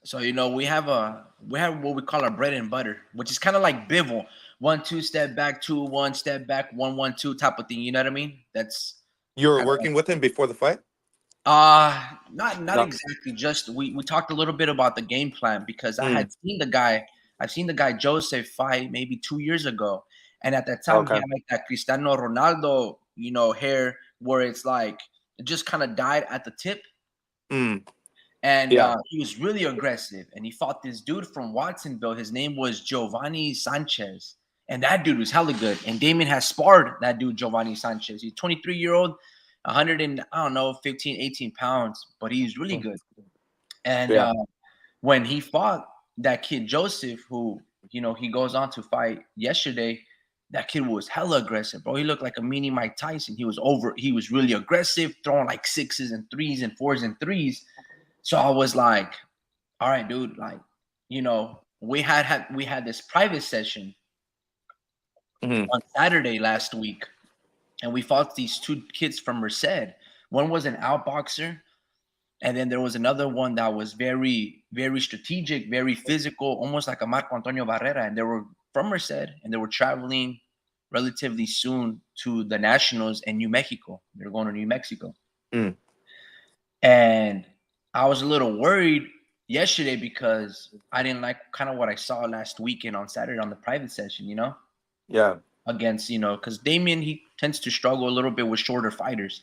So we have what we call our bread and butter, which is kind of like Bivel, 1 2 step back, 2 1 step back, 1 1 2 type of thing. You know what I mean? That's You were kind of like working with him before the fight? not No. exactly. Just we talked a little bit about the game plan because I Mm, had seen the guy. I've seen the guy Joseph fight maybe 2 years ago, and at that time he okay. had like that Cristiano Ronaldo, hair where it's like it just kind of died at the tip. Mm, And yeah. he was really aggressive. And he fought this dude from Watsonville. His name was Giovanni Sanchez. And that dude was hella good. And Damien has sparred that dude, Giovanni Sanchez. He's 23-year-old, 100 and, I don't know, 15, 18 pounds, but he's really Mm, good. And yeah. when he fought that kid, Joseph, who, he goes on to fight yesterday, that kid was hella aggressive, bro. He looked like a mini Mike Tyson. He was really aggressive, throwing like sixes and threes and fours and threes. So I was like, all right, dude, like, we had this private session Hmm. on Saturday last week, and we fought these two kids from Merced. One was an outboxer, and then there was another one that was very, very strategic, very physical, almost like a Marco Antonio Barrera. And they were from Merced, and they were traveling relatively soon to the Nationals in New Mexico. They're going to New Mexico. Mm, And I was a little worried yesterday because I didn't like kind of what I saw last weekend on Saturday on the private session, yeah. against, because Damien, he tends to struggle a little bit with shorter fighters,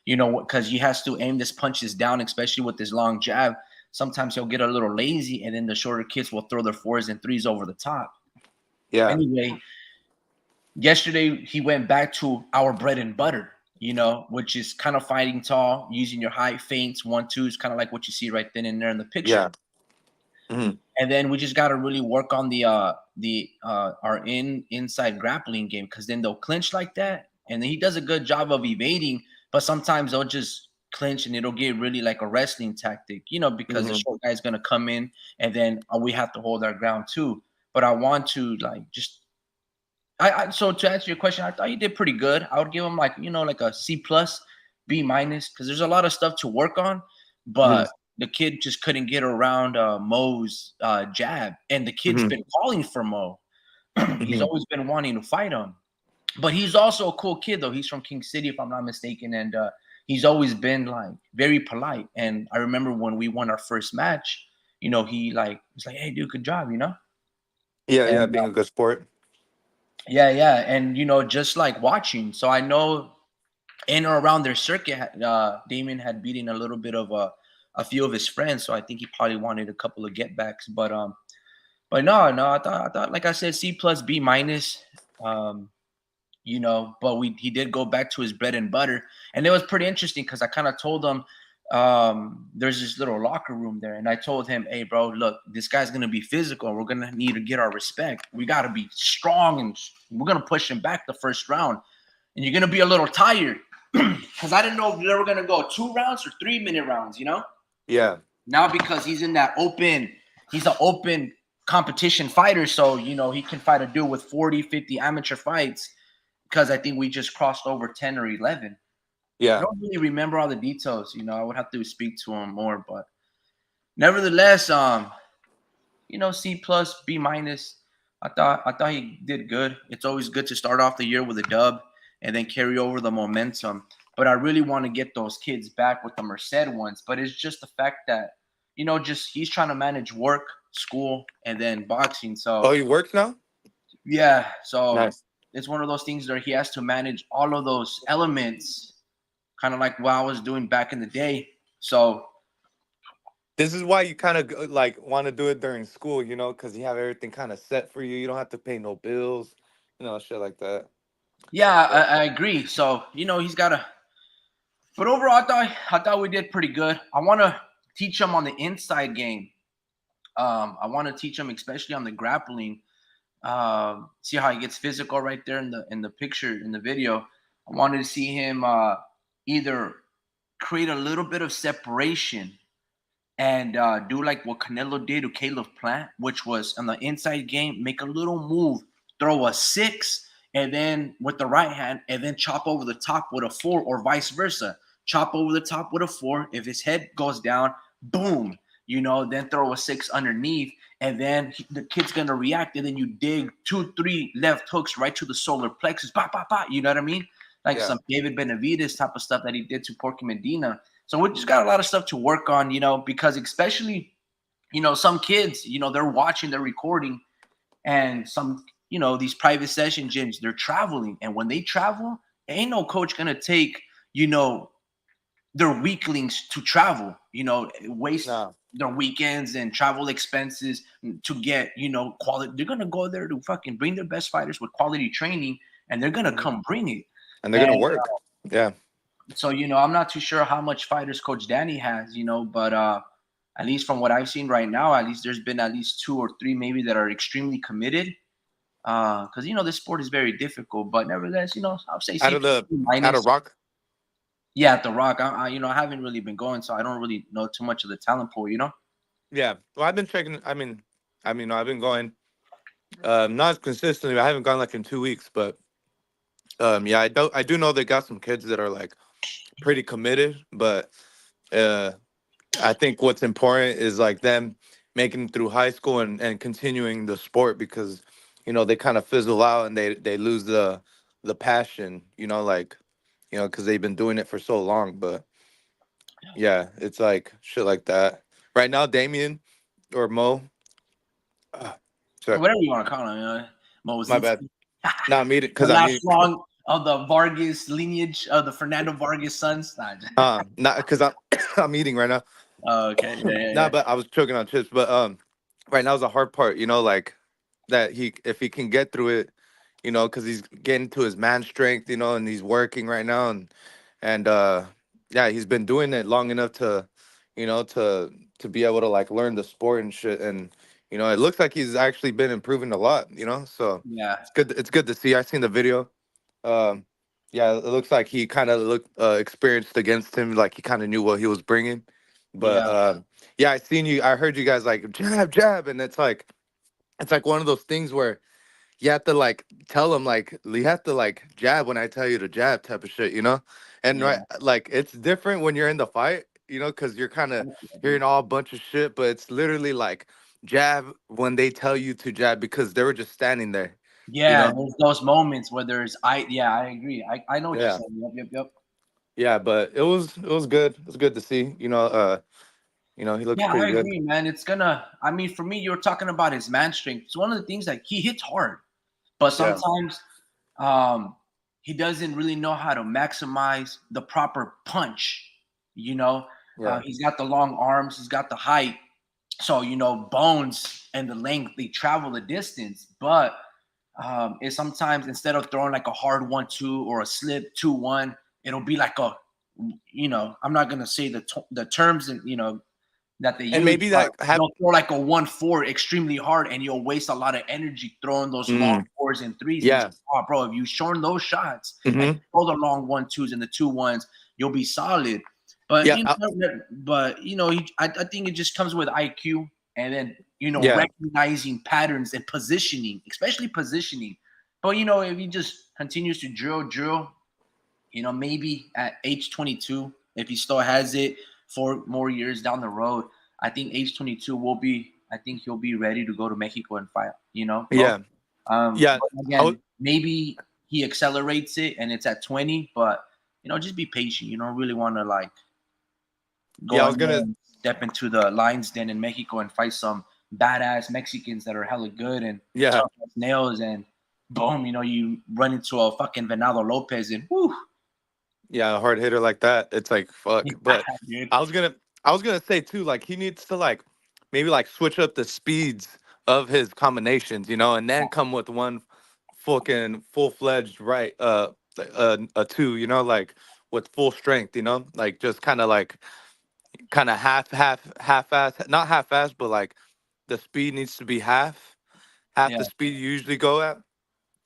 because he has to aim his punches down, especially with his long jab. Sometimes he'll get a little lazy, and then the shorter kids will throw their fours and threes over the top. Yeah. Anyway, yesterday he went back to our bread and butter, which is kind of fighting tall, using your high feints, 1 2s, kind of like what you see right then and there in the picture. Yeah. Hmm. And then we just got to really work on our inside grappling game, because then they'll clinch like that, and then he does a good job of evading, but sometimes they'll just clinch and it'll get really like a wrestling tactic, because the Hmm. short guy's gonna come in, and then we have to hold our ground too. But I want to like just so to answer your question, I thought he did pretty good. I would give him like like a C plus, B minus, because there's a lot of stuff to work on, Hmm. but the kid just couldn't get around Mo's jab, and the kid's Hmm. been calling for Mo. He's Hmm. always been wanting to fight him, but he's also a cool kid though. He's from King City, if I'm not mistaken, and he's always been like very polite. And I remember when we won our first match, he like was like, "Hey, dude, good job," Yeah. Yeah. and Being a good sport. yeah, yeah, and just like watching. So I know in or around their circuit, Damien had beaten a little bit of a few of his friends. So I think he probably wanted a couple of getbacks. But no, no, I thought, like I said, C plus, B minus. Um, but he did go back to his bread and butter, and it was pretty interesting because I kind of told him there's this little locker room there, and I told him, hey bro, look, this guy's gonna be physical, we're gonna need to get our respect, we got to be strong, and we're gonna push him back the first round, and you're gonna be a little tired because I didn't know if they were gonna go 2 rounds or 3 minute rounds, Yeah. now because he's an open competition fighter, so he can fight a dude with 40, 50 amateur fights, because I think we just crossed over 10 or 11. I Yeah. don't really remember all the details. I would have to speak to him more, but nevertheless, C plus, B minus. I thought he did good. It's always good to start off the year with a dub and then carry over the momentum. But I really want to get those kids back with the Merced ones. But it's just the fact that just he's trying to manage work, school, and then boxing. Oh, So he works now. yeah, so Nice. it's one of those things where he has to manage all of those elements, kind of like what I was doing back in the day. So This is why you kind of like want to do it during school, because you have everything kind of set for you. You don't have to pay no bills, shit like that. yeah, Yeah. I agree. So he's got to. But overall, I thought we did pretty good. I want to teach him on the inside game. I want to teach him, especially on the grappling. See how he gets physical right there in the picture in the video. I wanted to see him either create a little bit of separation and do like what Canelo did to Caleb Plant, which was on the inside game, make a little move, throw a six, and then with the right hand, and then chop over the top with a four, or vice versa. Chop over the top with a four. If his head goes down, boom. then throw a 6 underneath, and then the kid's gonna react, and then you dig 2, 3 left hooks right to the solar plexus, bah, bah, bah, you know what I mean? Like Yeah. some David Benavidez type of stuff that he did to Porky Medina. So we just got a lot of stuff to work on, because especially, some kids, they're watching, they're recording, and some, these private session gyms, they're traveling, and when they travel, ain't no coach gonna take, you know, their weaklings to travel, waste No. their weekends and travel expenses to get, quality. They're gonna go there to fucking bring their best fighters with quality training, and they're gonna Mhm. come bring it. And they're gonna And work. Yeah. so, I'm not too sure how much fighters Coach Danny has, but at least from what I've seen right now, at least there's been at least 2 or 3 maybe that are extremely committed. Because this sport is very difficult, but nevertheless, I'll say Out C of the out of minus. Rock. Yeah, at the Rock. I haven't really been going, so I don't really know too much of the talent pool. Yeah. Well, I've been checking. I've been going not as consistently. I haven't gone like in 2 weeks, but yeah, I do know they got some kids that are like pretty committed, but uh I think what's important is like them making it through high school and continuing the sport because they kind of fizzle out and they lose the passion, like because they've been doing it for so long. But yeah, it's like shit like that. Right now, Damien or Mo, uh, Or sorry, whatever you want to call him, my bad. Mozinski. Not me The because I'm last eating. long of the Vargas lineage of the Fernando Vargas sons. Nah, Not because I'm I'm eating right now. oh, okay, yeah, yeah, Nah, yeah, but I was choking on chips. But right now is the hard part. Like that he if he can get through it, because he's getting to his man strength, and he's working right now, and yeah, he's been doing it long enough to, to be able to like learn the sport and shit, and it looks like he's actually been improving a lot, so yeah, it's good to see. I seen the video. Um, yeah, it looks like he kind of looked experienced against him, like he kind of knew what he was bringing, but yeah, yeah, I heard you guys like jab jab, and it's like one of those things where you have to like tell them like you have to like jab when I tell you to jab type of shit, and right yeah. like it's different when you're in the fight, because you're kind of hearing all bunch of shit, but it's literally like jab when they tell you to jab because they were just standing there, you Yeah, know. there's those moments where yeah, I agree. I know what you're Yeah, saying. Yep, yep, yep. yeah, but it was good. It was good to see. He looks Yeah, I pretty good. agree, man. I mean, for me, you were talking about his man strength. It's one of the things that he hits hard, but Yeah, sometimes um, he doesn't really know how to maximize the proper punch. You know, yeah, he's got the long arms, he's got the height. So, bones and the length, they travel a distance, but it sometimes instead of throwing like a hard 1-2 or a slip 2-1, it'll be like I'm not gonna say the terms and that they and use, maybe but that have. they'll throw like a 1-4 extremely hard, and you'll waste a lot of energy throwing those long Mm, fours and threes. And it's yeah. like, oh, bro, if you shorten those shots and Hmm. throw the long 1-2s and the 2-1s, you'll be solid. But Yeah, I think it just comes with IQ, and then yeah, recognizing patterns and positioning, especially positioning. But if he just continues to drill, maybe at age 22, if he still has it 4 more years down the road, I think age 22 I think he'll be ready to go to Mexico and fight, bro. yeah, yeah. But I would. again, maybe he accelerates it and it's at 20, but, just be patient. You don't really want to like Yeah, go I in was there gonna. and step into the lion's den in Mexico and fight some badass Mexicans that are hella good and Yeah, tough as nails, and boom, you run into a fucking Venado Lopez and whoo. yeah, a hard hitter like that. It's like fuck. But Dude. I was gonna. I was gonna say too. Like he needs to like maybe like switch up the speeds of his combinations, and then come with one fucking full fledged right. A two. Like with full strength. Like just kind of half ass, not half ass, but like the speed needs to be half Yeah. the speed you usually go at,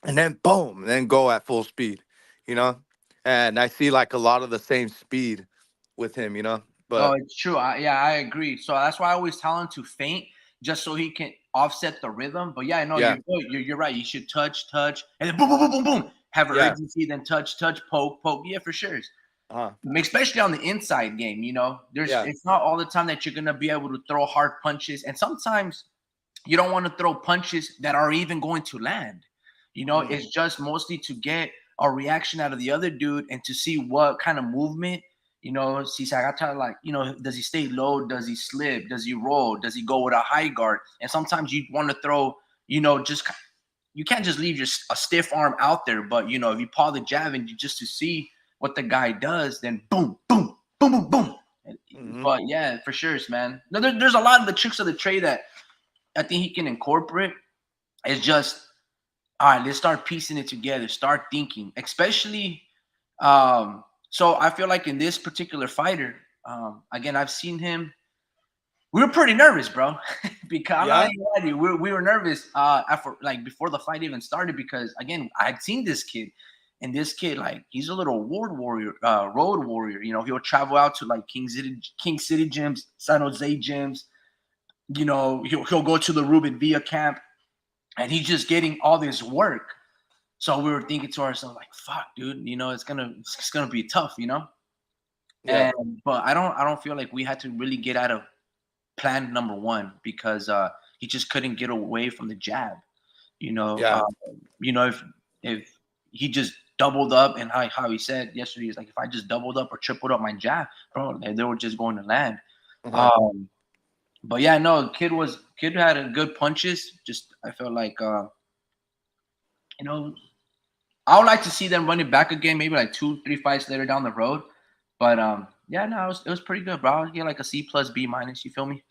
and then boom, then go at full speed, you know. And I see like a lot of the same speed with him, Oh, But it's true. Yeah, I agree. So that's why I always tell him to feint just so he can offset the rhythm. But yeah, no, you're yeah, good. You're right. You should touch, and then boom, boom, boom, boom, boom. Have yeah, urgency, then touch, poke. Yeah, for sure. especially on the inside game. Yeah. It's not all the time that you're gonna be able to throw hard punches, and sometimes you don't want to throw punches that are even going to land. It's just mostly to get a reaction out of the other dude and to see what kind of movement. Si se agacha, like, does he stay low? Does he slip? Does he roll? Does he go with a high guard? And sometimes you want to throw, just you can't just leave a stiff arm out there. But if you paw the jab and just to see what the guy does, then boom, boom, boom, boom, boom. But yeah, for sure, man. No, there's a lot of the tricks of the trade that I think he can incorporate. It's just, all right, let's start piecing it together, start thinking, especially. So I feel like in this particular fighter, again, I've seen him. We were pretty nervous, bro, because I'm not even lying to you. We were nervous after, like, before the fight even started, because again, I'd seen this kid, and this kid, like, he's a little road warrior. He'll travel out to like King City gyms, San Jose gyms. He'll go to the Ruben Villa camp, and he's just getting all this work. So we were thinking to ourselves, like, fuck, dude, it's gonna be tough, Yeah. But I don't feel like we had to really get out of plan number one, because he just couldn't get away from the jab. Yeah. If he just doubled up, and how he said yesterday is like, if I just doubled up or tripled up my jab, bro, they were just going to land. But yeah, no, kid had a good punches. Just I felt like I would like to see them run it back again, maybe like 2-3 fights later down the road. But yeah, no, it was pretty good, bro. Yeah, like a C plus B minus. You feel me?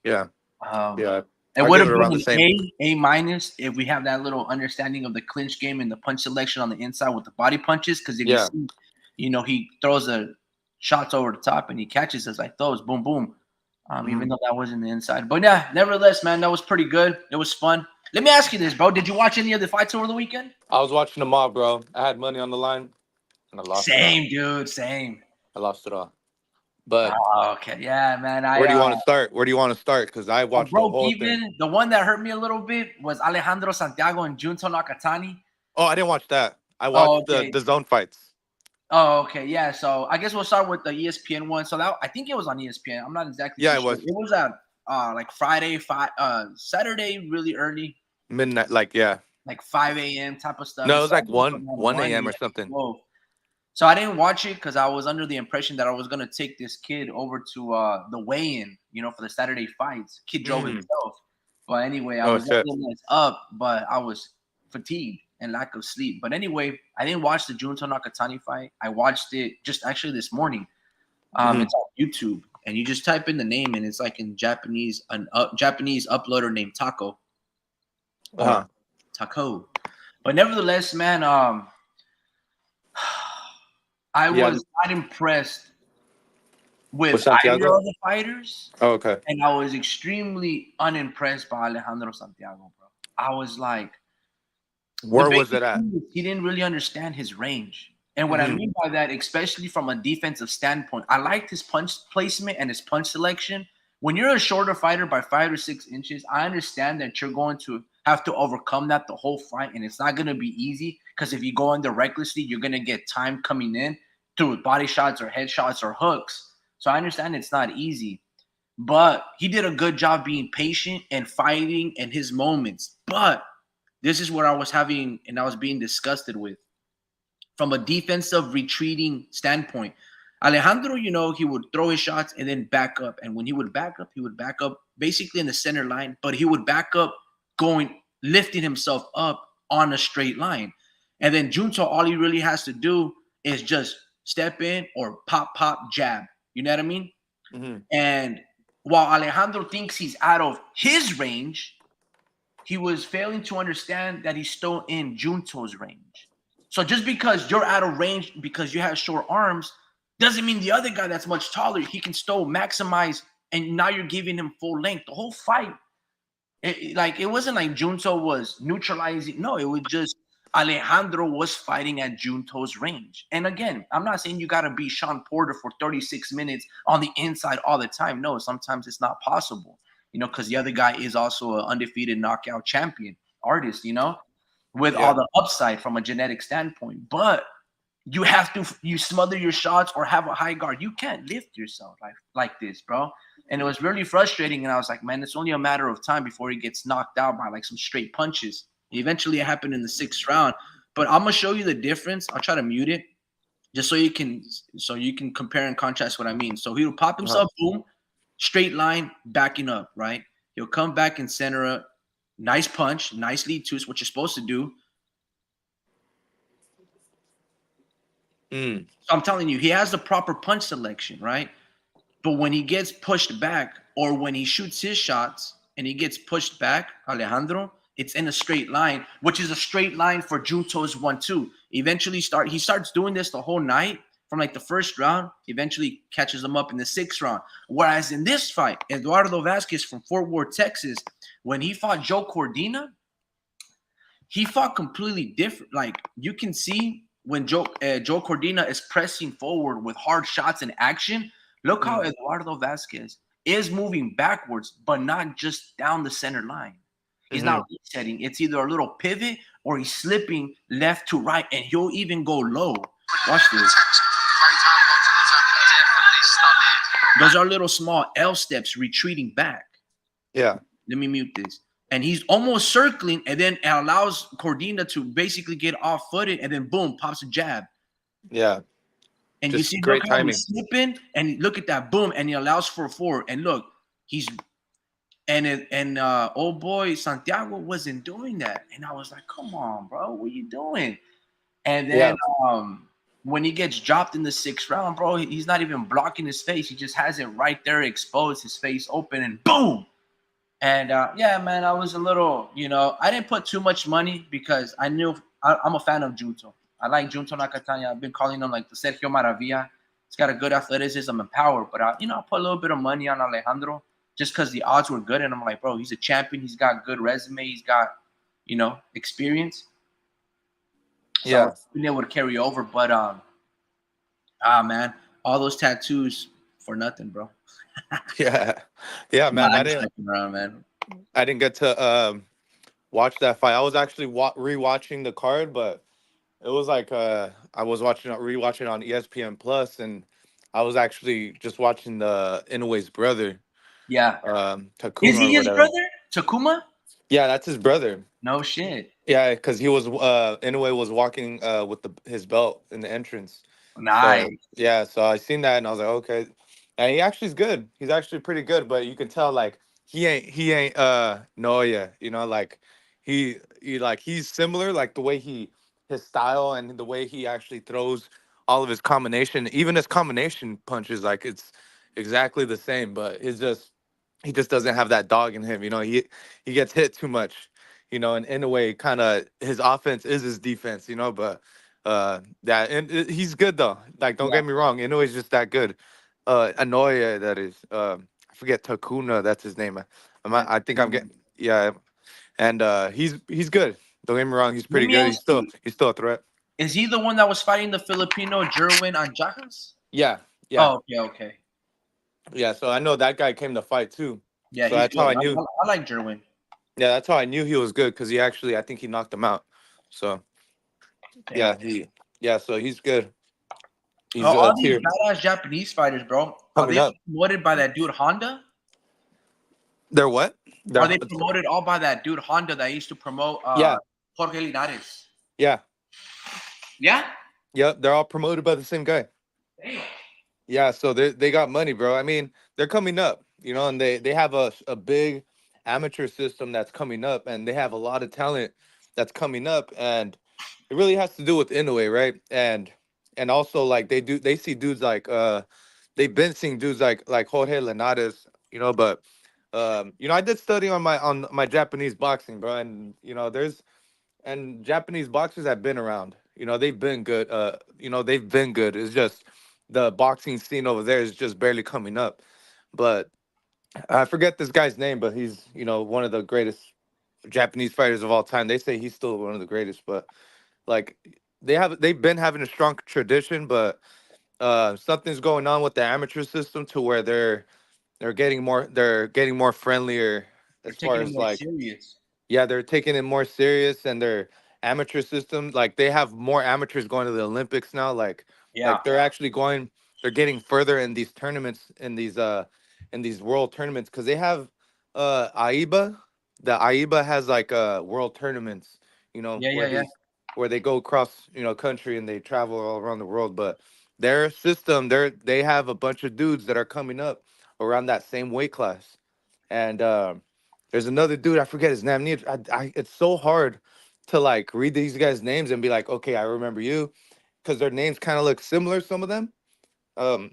Yeah. Yeah. It would have been an A minus if we have that little understanding of the clinch game and the punch selection on the inside with the body punches. Because if you see, he throws the shots over the top and he catches us like those, boom, boom. Even though that wasn't the inside. But yeah, nevertheless, man, that was pretty good. It was fun. Let me ask you this, bro. Did you watch any of the fights over the weekend? I was watching them all, bro. I had money on the line, and I lost it all. Same, dude. Same. I lost it all. But okay, yeah, man. Where do you want to start? Where do you want to start? Because I watched the whole thing. The one that hurt me a little bit was Alejandro Santiago and Junto Nakatani. Oh, I didn't watch that. I watched the zone fights. Oh, okay, yeah. So I guess we'll start with the ESPN one. So that I think it was on ESPN. I'm not exactly. Yeah, sure. it was. It was at like Friday, Saturday, really early. Midnight, like 5 a.m. type of stuff. No, it was like 1 a.m. or something. Whoa. So I didn't watch it because I was under the impression that I was gonna take this kid over to the weigh-in, for the Saturday fights. Kid drove himself. But anyway, I was up, but I was fatigued and lack of sleep. But anyway, I didn't watch the Junto Nakatani fight. I watched it just actually this morning. It's on YouTube, and you just type in the name, and it's like in Japanese, Japanese uploader named Taco. Taco. But nevertheless, man, I was not impressed with either of the fighters. Oh, okay. And I was extremely unimpressed by Alejandro Santiago, bro. I was like, where was it at? He didn't really understand his range. And what I mean by that, especially from a defensive standpoint, I liked his punch placement and his punch selection. When you're a shorter fighter by 5 or 6 inches, I understand that you're going to have to overcome that the whole fight, and it's not going to be easy, because if you go under recklessly, you're going to get time coming in through body shots or head shots or hooks. So I understand it's not easy, but he did a good job being patient and fighting in his moments. But this is what I was having, and I was being disgusted with. From a defensive retreating standpoint, Alejandro, he would throw his shots and then back up. And when he would back up basically in the center line, but he would back up lifting himself up on a straight line. And then Junto, all he really has to do is just step in or pop, jab. You know what I mean? And while Alejandro thinks he's out of his range, he was failing to understand that he's still in Junto's range. So just because you're out of range because you have short arms doesn't mean the other guy that's much taller, he can still maximize, and now you're giving him full length. The whole fight, it wasn't like Junto was neutralizing. No, it was just Alejandro was fighting at Junto's range. And again, I'm not saying you got to be Sean Porter for 36 minutes on the inside all the time. No, sometimes it's not possible, because the other guy is also an undefeated knockout champion artist, with all the upside from a genetic standpoint. But You have to you smother your shots or have a high guard. You can't lift yourself like this, bro. And it was really frustrating. And I was like, man, it's only a matter of time before he gets knocked out by like some straight punches. Eventually, it happened in the sixth round. But I'm gonna show you the difference. I'll try to mute it just so you can compare and contrast what I mean. So he'll pop Uh-huh. himself, boom, straight line, backing up, right? He'll come back and center a nice punch, nice lead twist, what you're supposed to do. Mm. So I'm telling you, he has the proper punch selection, right? But when he gets pushed back or when he shoots his shots and he gets pushed back, Alejandro, it's in a straight line, which is a straight line for Junto's 1-2. Eventually he starts doing this the whole night from like the first round, eventually catches him up in the sixth round. Whereas in this fight, Eduardo Vasquez from Fort Worth, Texas, when he fought Joe Cordina, he fought completely different. Like you can see when Joe Cordina is pressing forward with hard shots and action. Look how Mm. Eduardo Vasquez is moving backwards, but not just down the center line. He's not Hmm. resetting. It's either a little pivot or he's slipping left to right, and he'll even go low. Watch this. Those are little small L steps retreating back. Yeah. Let me mute this. And he's almost circling, and then it allows Cordina to basically get off footed, and then boom, pops a jab. Yeah. And you Just see, look great how he's timing. slipping, and look at that boom, and he allows for a forward. And look, he's old boy Santiago wasn't doing that. And I was like, come on, bro, what are you doing? And then Yeah. when he gets dropped in the sixth round, bro, he's not even blocking his face. He just has it right there exposed, his face open, and boom. And yeah, man, I was a little, I didn't put too much money because I knew I'm a fan of Junto. I like Junto Nakatanya. I've been calling him like the Sergio Maravilla. He's got a good athleticism and power, but I put a little bit of money on Alejandro just because the odds were good. And I'm like, bro, he's a champion. He's got good resume. He's got, experience. So Yeah. I've been able to carry over. But man, all those tattoos for nothing, bro. Yeah. Yeah, Nah, man. I'm just fucking around, man. I didn't get to watch that fight. I was actually rewatching the card, but it was like I was rewatching on ESPN Plus, and I was actually just watching the Inoue's brother, Yeah. Is Takuma he or his whatever. brother? Takuma? Yeah, that's his brother. No shit. Yeah, because he was Inoue was walking with his belt in the entrance. So Nice. yeah, so I seen that and I was like, okay. And he actually is good. He's actually pretty good, but you can tell like he ain't Noya, like he's similar, like the way his style and the way he actually throws all of his combination, even his combination punches, like it's exactly the same, but it's just he just doesn't have that dog in him, he gets hit too much, and in a way kind of his offense is his defense, but that and he's good though. Like don't Yeah. get me wrong, Inoue's just that good. Anoya, that is. I forget Takuna. That's his name. Yeah. I think I'm getting. Yeah, and he's good. Don't get me wrong. He's Let pretty me good. ask you, He's still a threat. is he the one that was fighting the Filipino Jerwin Anjajas? Yeah, yeah, Oh, okay, okay. yeah. So I know that guy came to fight too. Yeah, So he's that's how good. I I, knew. I, I like Jerwin. Yeah, that's how I knew he was good because he actually, I think he knocked him out. So Damn. yeah, yeah. So he's good. Oh, He's all these tier badass Japanese fighters, bro, are coming they up. promoted by that dude Honda? They're what? Are They're they promoted all by that dude Honda that used to promote yeah, Jorge Linares? yeah, Yeah? yep. They're all promoted by the same guy. Damn. Yeah, so they got money, bro. I mean, they're coming up, and they have a big amateur system that's coming up, and they have a lot of talent that's coming up, and it really has to do with Inoue, right? And also like they see dudes like they've been seeing dudes like Jorge Linares, but I did study on my Japanese boxing, bro, and Japanese boxers have been around. They've been good. They've been good. It's just the boxing scene over there is just barely coming up. But I forget this guy's name, but he's one of the greatest Japanese fighters of all time. They say he's still one of the greatest, but like they've been having a strong tradition, but something's going on with the amateur system to where they're getting more friendlier They're as far taking it as more like serious. yeah, they're taking it more serious, and amateur system. Like they have more amateurs going to the Olympics now. Yeah. Like they're actually going. They're getting further in these tournaments in these world tournaments because they have AIBA. The AIBA has like world tournaments. You know Yeah. where Yeah. Yeah. where they go across country and they travel all around the world. But their system, they have a bunch of dudes that are coming up around that same weight class. And there's another dude, I forget his name. It's so hard to like read these guys' names and be like, okay, I remember you, because their names kind of look similar. Some of them, um,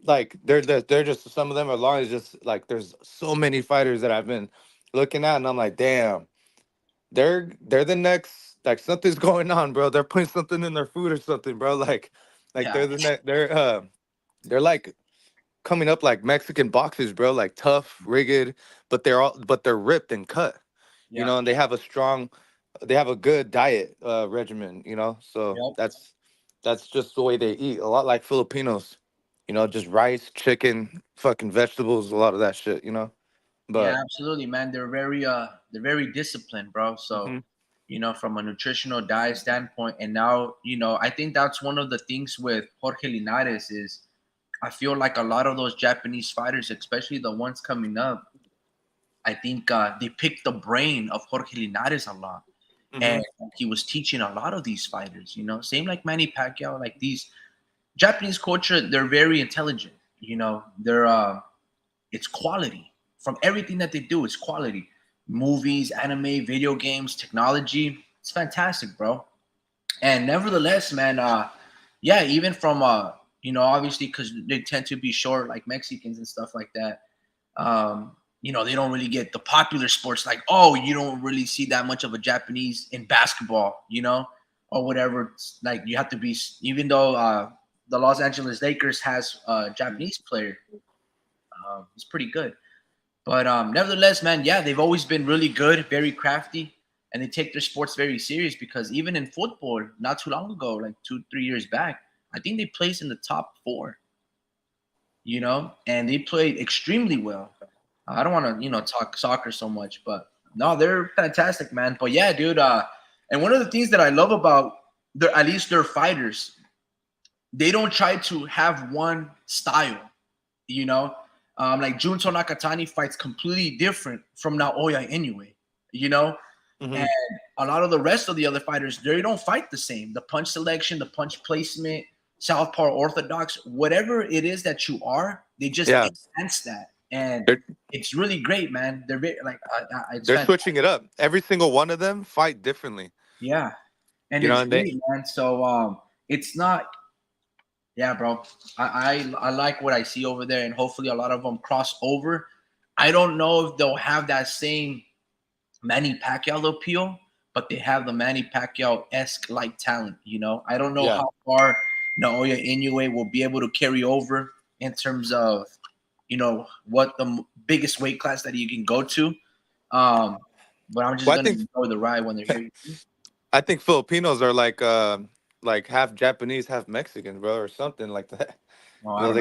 like they're just some of them are long. It's just like there's so many fighters that I've been looking at, and I'm like, damn, they're the next. Like something's going on, bro. They're putting something in their food or something, bro. Like Yeah. they're the next. They're like coming up like Mexican boxers, bro, like tough, rigged, but they're ripped and cut, Yeah. and they have a good diet regimen, so Yep. that's just the way they eat. A lot like Filipinos, just rice, chicken, fucking vegetables, a lot of that shit. Yeah, But absolutely, man. They're very disciplined, bro. So, hmm from a nutritional diet standpoint, and now, I think that's one of the things with Jorge Linares is I feel like a lot of those Japanese fighters, especially the ones coming up, I think they picked the brain of Jorge Linares a lot, hmm and he was teaching a lot of these fighters. Same like Manny Pacquiao, like these Japanese culture, they're very intelligent. They're it's quality from everything that they do. It's quality. Movies, anime, video games, technology. It's fantastic, bro. And nevertheless, man, yeah, even from obviously because they tend to be short, like Mexicans and stuff like that. They don't really get the popular sports. Like, oh, you don't really see that much of a Japanese in basketball, or whatever. It's like you have to be, even though the Los Angeles Lakers has a Japanese player, it's pretty good. But nevertheless, man, yeah, they've always been really good, very crafty, and they take their sports very serious because even in football, not too long ago, like 2, 3 years back, I think they placed in the top four, and they played extremely well. I don't want to, talk soccer so much, but no, they're fantastic, man. But yeah, dude, and one of the things that I love about at least their fighters, they don't try to have one style, you know. Like Junto Nakatani fights completely different from Naoya Inoue, you know, and hmm a lot of the rest of the other fighters, they don't fight the same. The punch selection, the punch placement, southpaw orthodox, whatever it is that you are, they just yeah, enhance that, and they're it's really great, man. They're very, like, it's they're fantastic. switching it up. Every single one of them fight differently, Yeah, and it's and they great, man. So it's not. Yeah, bro. I like what I see over there, and hopefully a lot of them cross over. I don't know if they'll have that same Manny Pacquiao appeal, but they have the Manny Pacquiao esque like talent. I don't know yeah. how far Naoya Inoue will be able to carry over in terms of what the biggest weight class that you can go to. Um, but I'm just Well, gonna enjoy the ride when they're here. I think Filipinos are like half Japanese, half Mexican, bro, or something like that. Oh, I don't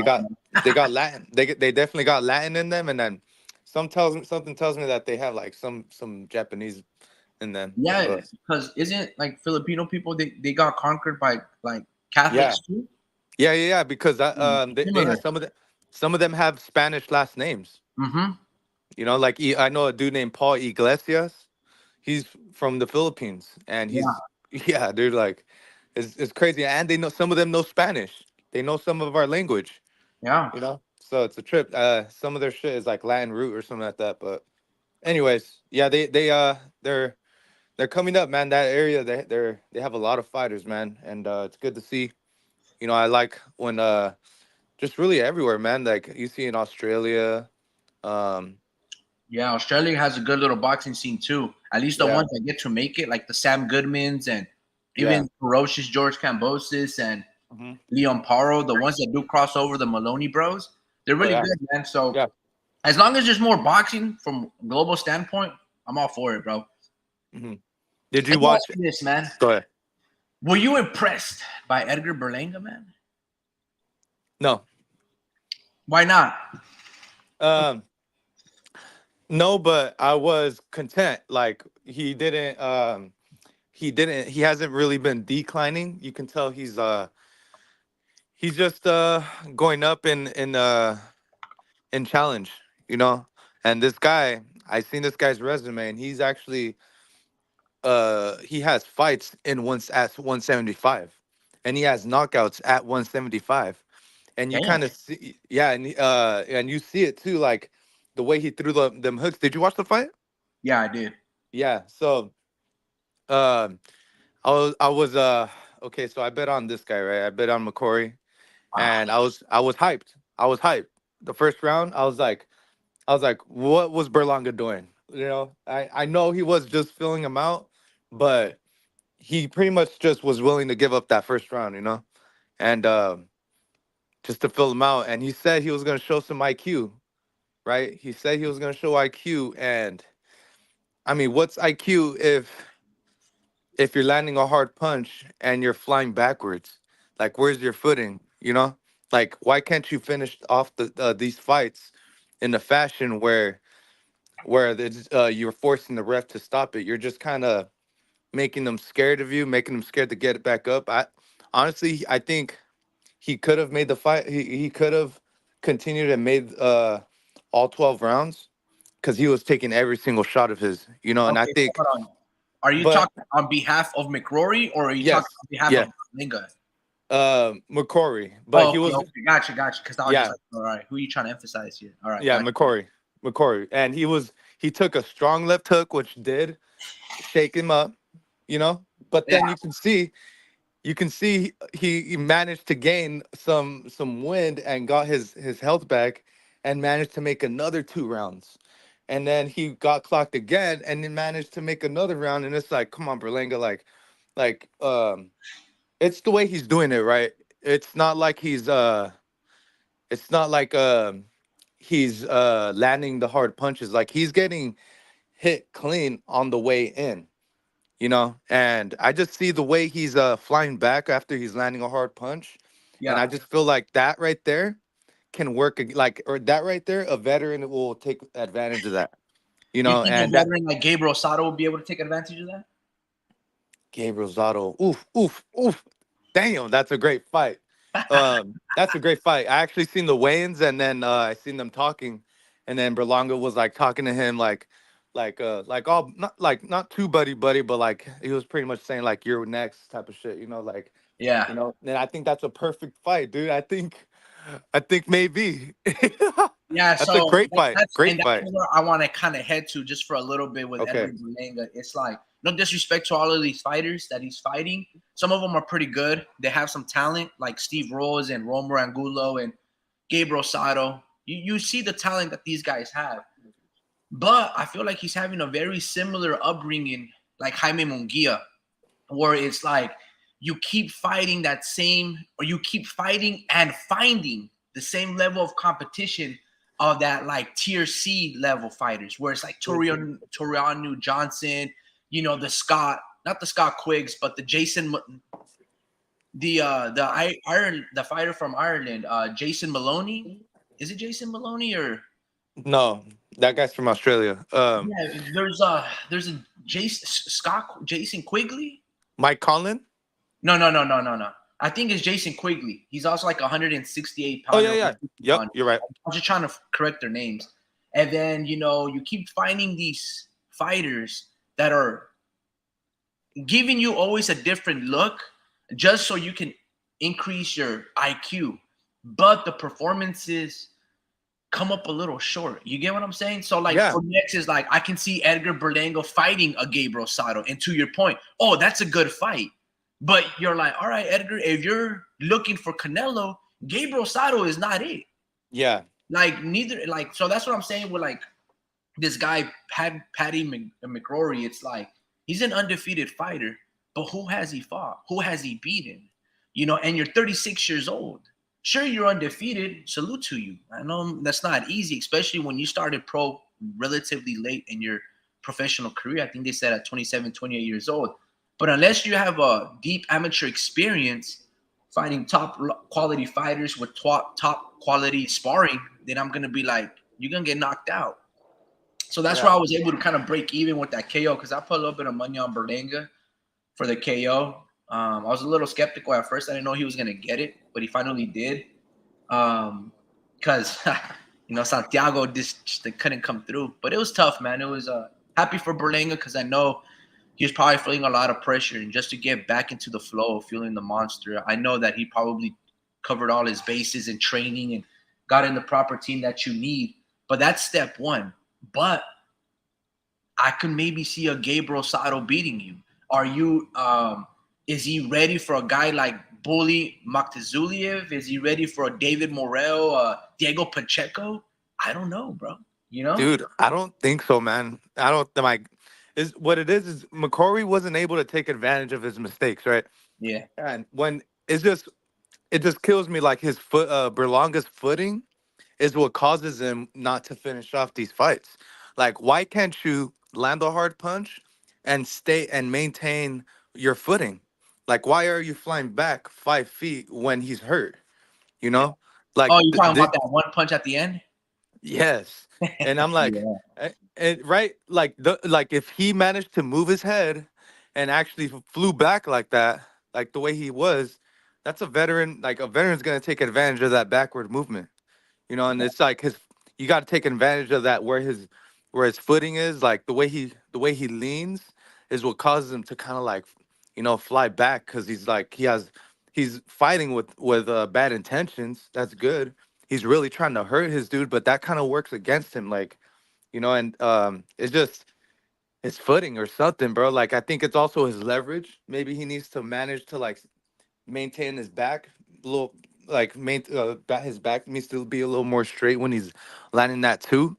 They know. got Latin. They definitely got Latin in them, and then something tells me that they have like some Japanese in them. Yeah, But because isn't like Filipino people they got conquered by like yeah, Catholics too? yeah, because they have Similar. some of them have Spanish last names. Mm-hmm. Like I know a dude named Paul Iglesias. He's from the Philippines, and Yeah, he's yeah, dude. Like it's crazy, and they know some of them know Spanish. They know some of our language. yeah, So it's a trip. Some of their shit is like Latin root or something like that. But anyways, yeah, they're coming up, man. That area, they have a lot of fighters, man, and it's good to see. I like when just really everywhere, man. Like you see in Australia, um, yeah. Australia has a good little boxing scene too. At least the yeah, ones that get to make it, like the Sam Goodmans and yeah, even ferocious George Cambosis and hmm Leon Paro, the ones that do cross over the Maloney Bros, they're oh really yeah, good, man. So yeah. as long as there's more boxing from a global standpoint, I'm all for it, bro. hmm Did Let you me ask watch? you this, man. Go ahead. Were you impressed by Edgar Berlanga, man? No, Why not? um, no, but I was content. Like he didn't. he hasn't really been declining. You can tell he's just going up in challenge, you know. And this guy, I seen this guy's resume, and he's actually he has fights in once at 175, and he has knockouts at 175. And you Damn. kind of see, yeah, and you see it too, like the way he threw them hooks. Did you watch the fight? Yeah, I did. Yeah. So um I was okay, so I bet on this guy, right? I bet on McCory, Ah, and I was hyped. I was hyped. The first round, I was like, what was Berlanga doing? You know, I know he was just filling him out, but he pretty much just was willing to give up that first round, you know, and just to fill him out. And he said he was going to show some IQ, right? He said he was going to show IQ, and I mean, what's IQ if you're landing a hard punch and you're flying backwards? Like, where's your footing? You know, like why can't you finish off these fights in a fashion where you're forcing the ref to stop it? You're just kind of making them scared of you, making them scared to get it back up. I honestly, I think he could have made the fight. He could have continued and made all 12 rounds because he was taking every single shot of his, you know. And I okay, so think, hold on. Are you but talking on behalf of McCrory or are you talking yes, on behalf yeah, of Linga? McCory, but Oh, he okay, was, okay, gotcha. Because I was just yeah, like, all right, who are you trying to emphasize here? All right, yeah, gotcha. McCory, and he took a strong left hook, which did shake him up, you know. But Yeah, then you can see he managed to gain some wind and got his health back, and managed to make another 2 rounds, and then he got clocked again and then managed to make another round. And it's like, come on, Berlanga, like it's the way he's doing it, right? It's not like he's landing the hard punches. Like, he's getting hit clean on the way in, you know. And I just see the way he's flying back after he's landing a hard punch, and yeah. I just feel like that right there can work like, or that right there, a veteran will take advantage of that, you You know. think a And that veteran like Gabriel Sato will be able to take advantage of that? Gabriel Zotto, oof, oof, oof. Damn, that's a great fight. That's a great fight. I actually seen the weigh-ins, and then I seen them talking, and then Berlanga was like talking to him like all not too buddy buddy, but like he was pretty much saying like you're next type of shit, you know, like, Yeah. you know. And I think that's a perfect fight, dude. I think maybe Yeah, that's a so great fight. Great that's fight. where I want to kind of head to just for a little bit with Okay. Edgar Berlanga. It's like no disrespect to all of these fighters that he's fighting. Some of them are pretty good. They have some talent, like Steve Rose and Romer Angulo and Gabriel Sato. You see the talent that these guys have, but I feel like he's having a very similar upbringing, like Jaime Munguia, where it's like you keep fighting that same, or you keep fighting and finding the same level of competition of that like tier C level fighters, where it's like Toriano Johnson, you know, the Scott, not the Scott Quiggs, but the Jason, Ireland, the fighter from Ireland, Jason Maloney. Is it Jason Maloney or No, that guy's from Australia. yeah? There's a Jason Quigley. Mike Conlon. No. I think it's Jason Quigley. He's also like 168 Oh pounder, yeah, yeah. 150 Yep, pounder. you're right. I'm just trying to correct their names. And then, you know, you keep finding these fighters that are giving you always a different look just so you can increase your IQ. But the performances come up a little short. You get what I'm saying? So, like, Yeah, for next is like, I can see Edgar Berlanga fighting a Gabriel Sato. And to your point, oh, that's a good fight. But you're like, all right, Edgar, if you're looking for Canelo, Gabriel Sato is not it. yeah, Like, neither, like, so that's what I'm saying with like this guy, Patty McCrory. It's like, he's an undefeated fighter, but who has he fought? Who has he beaten? You know, and you're 36 years old. Sure, you're undefeated. Salute to you. I know that's not easy, especially when you started pro relatively late in your professional career. I think they said at 27, 28 years old. But unless you have a deep amateur experience fighting top quality fighters with top quality sparring, then I'm going to be like, you're going to get knocked out. So that's where yeah. I was able to kind of break even with that KO because I put a little bit of money on Berlanga. for the KO. I was a little skeptical at first. I didn't know he was gonna get it, but he finally did. Because Santiago just couldn't come through. But it was tough, man. It was happy for Berlanga because I know he was probably feeling a lot of pressure, and just to get back into the flow of feeling the monster. I know that he probably covered all his bases in training and got in the proper team that you need. But that's step one. But I could maybe see a Gabriel Sato beating you. Are you? Is he ready for a guy like Bully Maktazuliev? Is he ready for a David Morel, Diego Pacheco? I don't know, bro. You know? Dude, I don't think so, man. I don't like is what it is McCrory wasn't able to take advantage of his mistakes, right? Yeah. And when it just kills me like his foot Berlanga's footing is what causes him not to finish off these fights. Like, why can't you land a hard punch and stay and maintain your footing? Like, why are you flying back 5 feet when he's hurt? You know, like Oh, you're talking about that one punch at the end? yes. And I'm like, Yeah. and right, like like if he managed to move his head and actually flew back like that, like the way he was, that's a veteran. Like a veteran's gonna take advantage of that backward movement. And it's like his you got to take advantage of that where his footing is, like the way he leans is what causes him to kind of like fly back because he's fighting with bad intentions. That's good. He's really trying to hurt his dude, but that kind of works against him, like and it's just his footing or something, bro. Like I think it's also his leverage. Maybe he needs to manage to like maintain his back a little, like his back needs to be a little more straight when he's landing that too,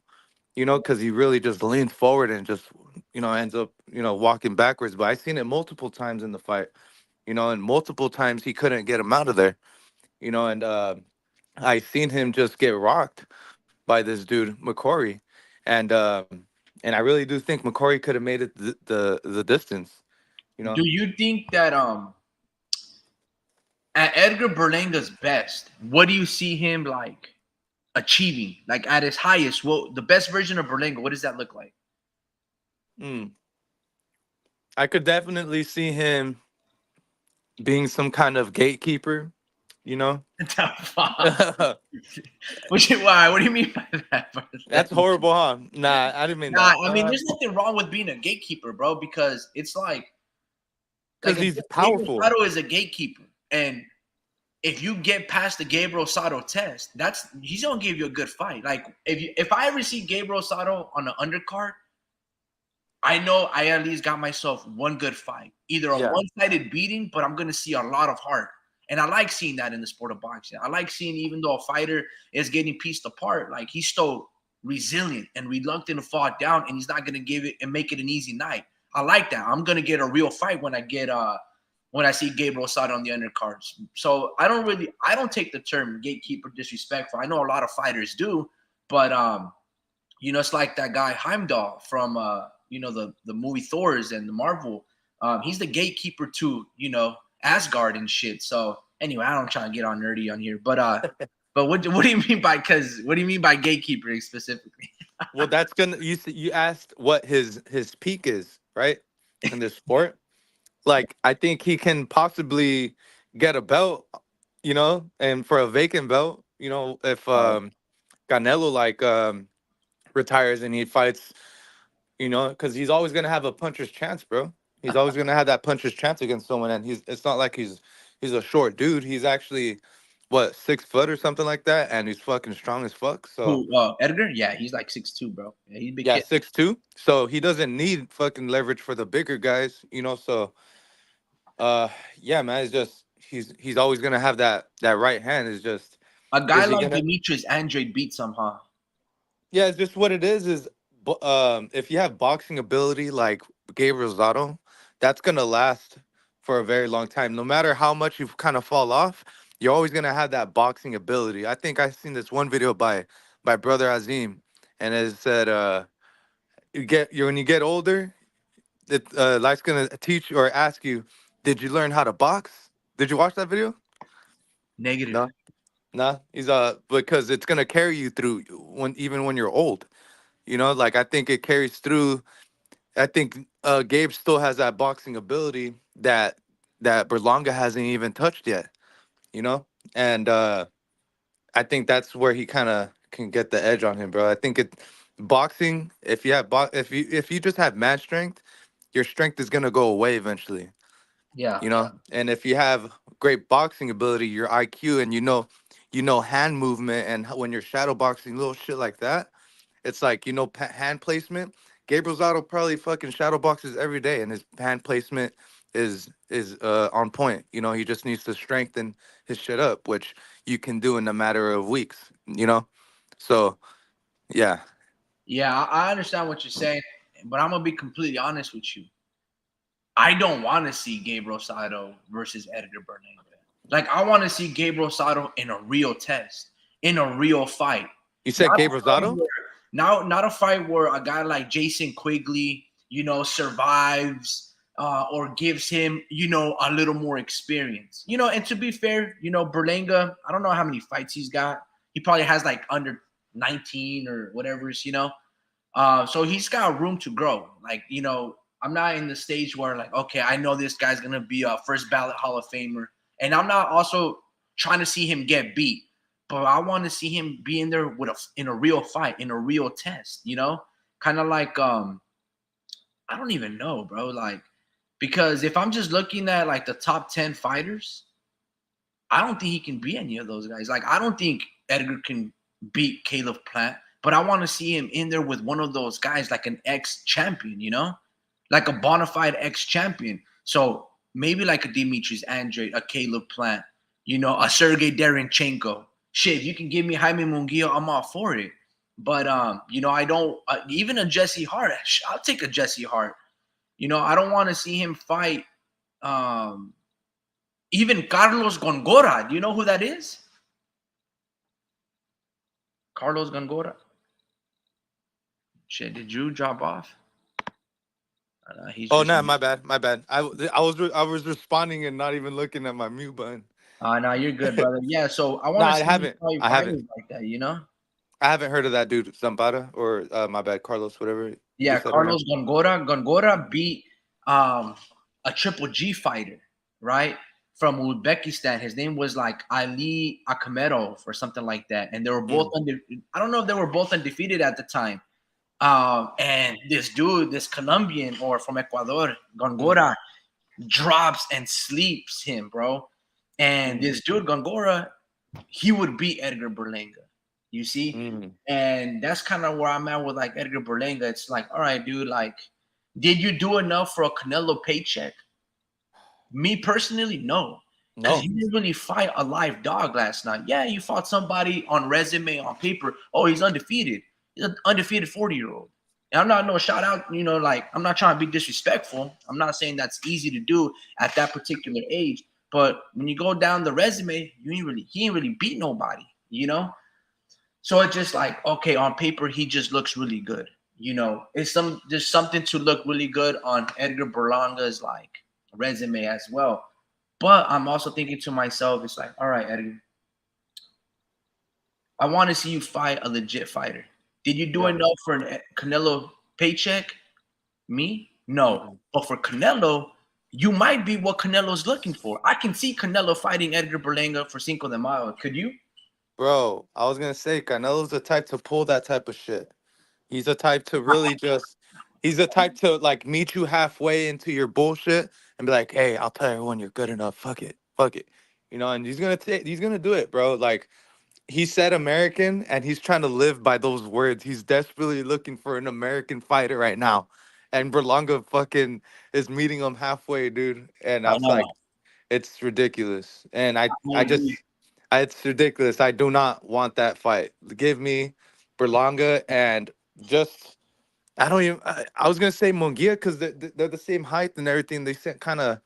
because he really just leans forward and just ends up walking backwards. But I've seen it multiple times in the fight, and multiple times he couldn't get him out of there, and I seen him just get rocked by this dude McCory, and I really do think McCory could have made it the distance, you know. Do you think that at Edgar Berlanga's best, what do you see him like achieving? Like at his highest, well, the best version of Berlanga, what does that look like? Mm. I could definitely see him being some kind of gatekeeper, you know. The fuck? Why? What do you mean by that, bro? That's horrible, huh? Nah, I didn't mean Nah, that. I mean, there's nothing wrong with being a gatekeeper, bro, because it's like Because a he's Gabriel powerful. Sato is a gatekeeper, and if you get past the Gabriel Sato test, he's gonna give you a good fight. Like if I ever see Gabriel Sato on the undercard, I know I at least got myself one good fight, either a Yeah. one-sided beating, but I'm gonna see a lot of heart. And I like seeing that in the sport of boxing. I like seeing even though a fighter is getting pieced apart, like he's still resilient and reluctant to fall down, and he's not gonna give it and make it an easy night. I like that. I'm gonna get a real fight when I see Gabriel Sada on the undercards. So I don't take the term gatekeeper disrespectful. I know a lot of fighters do, but it's like that guy Heimdall from the movie Thor's and the Marvel. He's the gatekeeper to Asgard and shit. So anyway, I don't try to get on nerdy on here, but what do you mean by what do you mean by gatekeeping specifically? Well, that's gonna you asked what his peak is, right? In this sport. Like I think he can possibly get a belt, and for a vacant belt, if Canelo like retires and he fights, because he's always gonna have a puncher's chance, bro. He's always gonna have that puncher's chance against someone, and it's not like he's a short dude. He's actually what 6 foot or something like that, and he's fucking strong as fuck. So Who? Edgar? Yeah, he's like 6'2", bro. Yeah, he's a big yeah, kid. 6'2". So he doesn't need fucking leverage for the bigger guys, So uh, yeah, man, it's just he's always gonna have that right hand. Is just A guy is he like gonna? Demetrius Andrade beat somehow. Yeah, it's just what it is. If you have boxing ability like Gabriel Zotto, that's gonna last for a very long time. No matter how much you kind of fall off, you're always gonna have that boxing ability. I think I've seen this one video by brother Azim, and it said, when you get older, life's gonna teach you or ask you, did you learn how to box? Did you watch that video? Negative. No, nah. He's because it's gonna carry you through even when you're old. Like I think it carries through. I think Gabe still has that boxing ability that Berlanga hasn't even touched yet. You know, and I think that's where he kind of can get the edge on him, bro. I think it boxing. If you have if you just have mad strength, your strength is gonna go away eventually. Yeah. You know, and if you have great boxing ability, your IQ, and you know hand movement, and when you're shadow boxing, little shit like that, it's like hand placement. Gabriel Zotto probably fucking shadow boxes every day, and his hand placement is on point. You know, he just needs to strengthen his shit up, which you can do in a matter of weeks. You know, so yeah. Yeah, I understand what you're saying, but I'm gonna be completely honest with you. I don't want to see Gabriel Sato versus Edgar Berlanga. Like, I want to see Gabriel Sato in a real test, in a real fight. You said Not a Gabriel fight Zotto? where, not a fight where a guy like Jason Quigley, survives or gives him, a little more experience. And to be fair, Berlanga, I don't know how many fights he's got. He probably has like under 19 or whatever. So he's got room to grow. Like, I'm not in the stage where like, okay, I know this guy's gonna be a first ballot Hall of Famer, and I'm not also trying to see him get beat, but I want to see him be in there in a real fight, in a real test. Kind of like I don't even know, bro. Like, because if I'm just looking at like the top 10 fighters, I don't think he can beat any of those guys. Like, I don't think Edgar can beat Caleb Plant, but I want to see him in there with one of those guys, like an ex-champion, like a bona fide ex-champion. So maybe like a Demetrius Andrade, a Caleb Plant, a Sergey Derenchenko. Shit, if you can give me Jaime Munguia, I'm all for it. But I don't even a Jesse Hart. I'll take a Jesse Hart. I don't want to see him fight. Um, Even Carlos Gongora. Do you know who that is? Carlos Gongora. Shit, did you drop off? He's Oh just. no, my bad, my bad. I was responding and not even looking at my mute button. No, you're good, brother. Yeah, so I No, want to I see you haven't. fight I haven't. fighters like that. I haven't heard of that dude, Zambada, or my bad, Carlos, whatever you Yeah, just said her name. Carlos Gongora. Gongora beat um, a Triple G fighter, right? From Uzbekistan. His name was like Ali Akhmedov or something like that. And they were both Mm, I don't know if they were both undefeated at the time. And this dude, this Colombian or from Ecuador, mm, Gongora, drops and sleeps him, bro. And mm, this dude, Gongora, he would beat Edgar Berlanga. You see? mm. And that's kind of where I'm at with like Edgar Berlanga. It's like, all right, dude, like, did you do enough for a Canelo paycheck? Me personally, no. Because No, you didn't really fight a live dog last night. Yeah, you fought somebody on resume, on paper. Oh, he's undefeated. He's an undefeated 40-year-old. And I'm not no shout out, like I'm not trying to be disrespectful. I'm not saying that's easy to do at that particular age. But when you go down the resume, he ain't really beat nobody. So it's just like, okay, on paper, he just looks really good. There's something to look really good on Edgar Berlanga's like resume as well. But I'm also thinking to myself, it's like, all right, Edgar, I want to see you fight a legit fighter. Did you do yeah. enough for an Canelo paycheck? Me? No. Mm-mm. But for Canelo, you might be what Canelo's looking for. I can see Canelo fighting Edgar Berlanga for Cinco de Mayo. Could you? Bro, I was gonna say Canelo's the type to pull that type of shit. He's the type to really just. He's the type to like meet you halfway into your bullshit and be like, "Hey, I'll tell everyone you're good enough. Fuck it, fuck it," And he's gonna do it, bro. Like he said American and he's trying to live by those words. He's desperately looking for an American fighter right now. And Berlanga fucking is meeting him halfway, dude. And I I was know. like, it's ridiculous. And I I I agree. just it's ridiculous. I do not want that fight. Give me Berlanga and just I don't even I was gonna say Munguia because they're the same height and everything. They kind of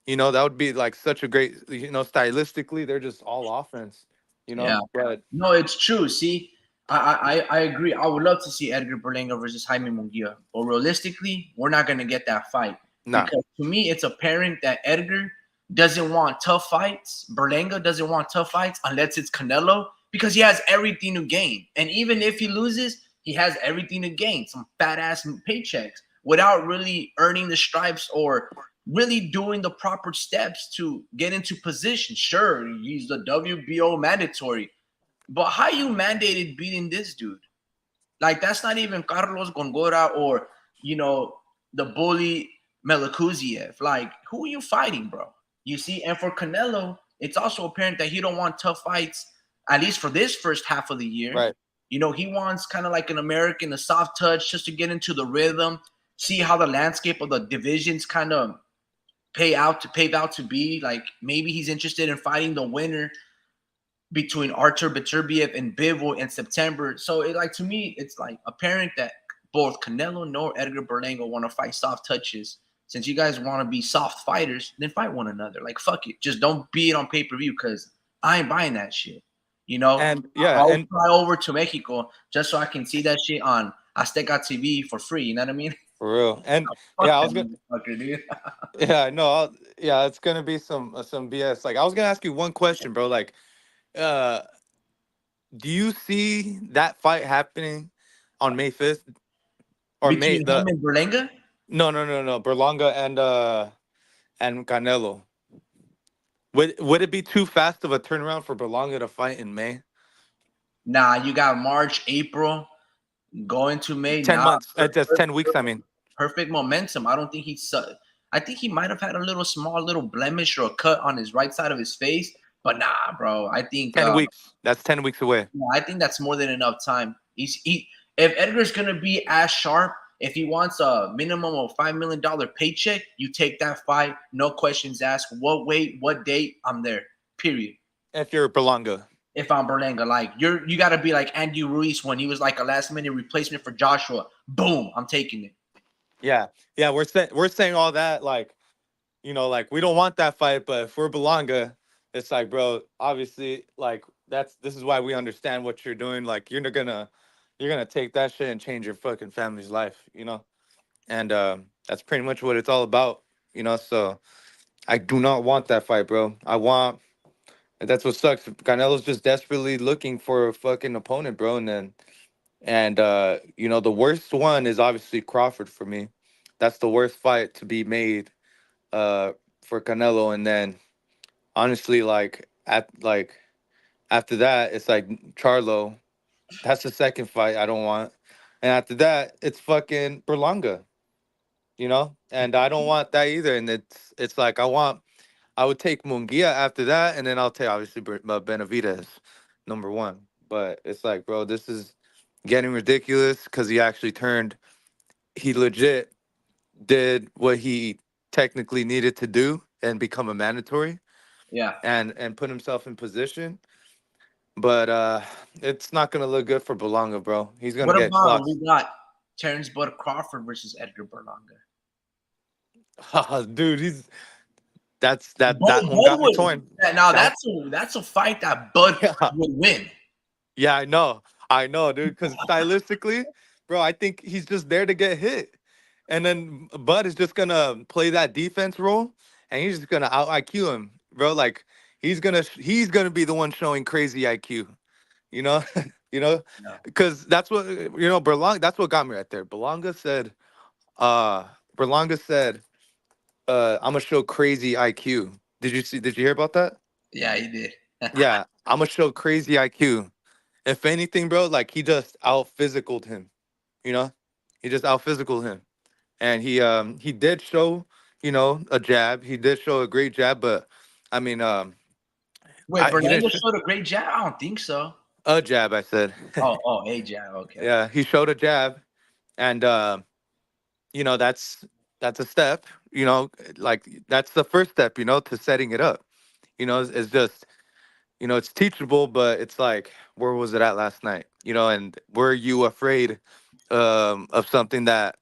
that would be like such a great stylistically, they're just all offense, Yeah. But No, it's true. See, I agree. I would love to see Edgar Berlanga versus Jaime Munguia, but realistically, we're not gonna get that fight nah. because to me, it's apparent that Edgar doesn't want tough fights. Berlanga doesn't want tough fights unless it's Canelo because he has everything to gain, and even if he loses, he has everything to gain, some fat ass paychecks. without really earning the stripes or really doing the proper steps to get into position. Sure, he's the WBO mandatory, but how you mandated beating this dude? Like that's not even Carlos Gongora or the bully Melikuziev. Like who are you fighting, bro? You see, and for Canelo, it's also apparent that he don't want tough fights, at least for this first half of the year. Right. He wants kind of like an American, a soft touch, just to get into the rhythm, see how the landscape of the divisions kind of pave out to be. Like maybe he's interested in fighting the winner between Artur Beterbiev and Bivol in September. So to me, it's like apparent that both Canelo nor Edgar Berlanga want to fight soft touches. Since you guys want to be soft fighters, then fight one another. Like fuck it, just don't be it on pay per view because I ain't buying that shit. And yeah, I'll and fly over to Mexico just so I can see that shit on Azteca TV for free. You know what I mean? for real. And Fuck yeah, I that was gonna. motherfucker, dude. Yeah, no, yeah, it's gonna be some BS. Like, I was gonna ask you one question, bro. Like, uh, do you see that fight happening on May 5th or May Between him the? and Berlanga? No, Berlanga and Canelo. Would it be too fast of a turnaround for Berlanga to fight in May? Nah, you got March, April, going to May. 10 months. That's 10 weeks. I mean, Perfect momentum. I don't think I think he might have had a little blemish or a cut on his right side of his face, but nah, bro. 10 weeks. That's 10 weeks away. Yeah, I think that's more than enough time. If Edgar's gonna be as sharp, if he wants a minimum of $5 million paycheck, you take that fight, no questions asked. What weight, what date, I'm there. Period. If you're Berlanga. If I'm Berlanga, like you gotta be like Andy Ruiz when he was like a last minute replacement for Joshua. Boom, I'm taking it. Yeah, yeah, we're saying all that, like, like we don't want that fight, but if we're Belonga, it's like, bro, obviously, like this is why we understand what you're doing. Like, you're gonna take that shit and change your fucking family's life. And that's pretty much what it's all about. So I do not want that fight, bro. And that's what sucks. Canelo's just desperately looking for a fucking opponent, bro, and the worst one is obviously Crawford for me. That's the worst fight to be made uh for Canelo. And then honestly, after that, it's like Charlo. That's the second fight I don't want. And after that, it's fucking Berlanga. And I don't want that either. And it's like I would take Munguia after that, and then I'll take obviously Benavidez number one. But it's like, bro, this is getting ridiculous because he legit did what he technically needed to do and become a mandatory Yeah. and put himself in position. But it's not gonna look good for Belonga, bro. He's gonna What get about clocked. we got Terrence Bud Crawford versus Edgar Berlanga? Dude, that one Bud got me would torn. now That that's a fight that Bud yeah, would win. yeah, I know, dude. Because stylistically, bro, I think he's just there to get hit, and then Bud is just gonna play that defense role, and he's just gonna out IQ him, bro. Like he's gonna be the one showing crazy IQ, you know, you know, No. because that's what Berlanga. That's what got me right there. Uh, Berlanga said, I'm gonna show crazy IQ. Did you hear about that? Yeah, he did. Yeah, I'm gonna show crazy IQ. If anything, bro, like he just out physicaled him. You know, he just out physicaled him, and he did show a jab. He did show a great jab, but I mean, Wait, he didn't Berlanga showed a great jab? I don't think so. a jab. I said, Oh, a jab. Okay. yeah, he showed a jab, and that's a step. Like that's the first step. To setting it up. It's just it's teachable, but it's like, where was it at last night? And were you afraid of something that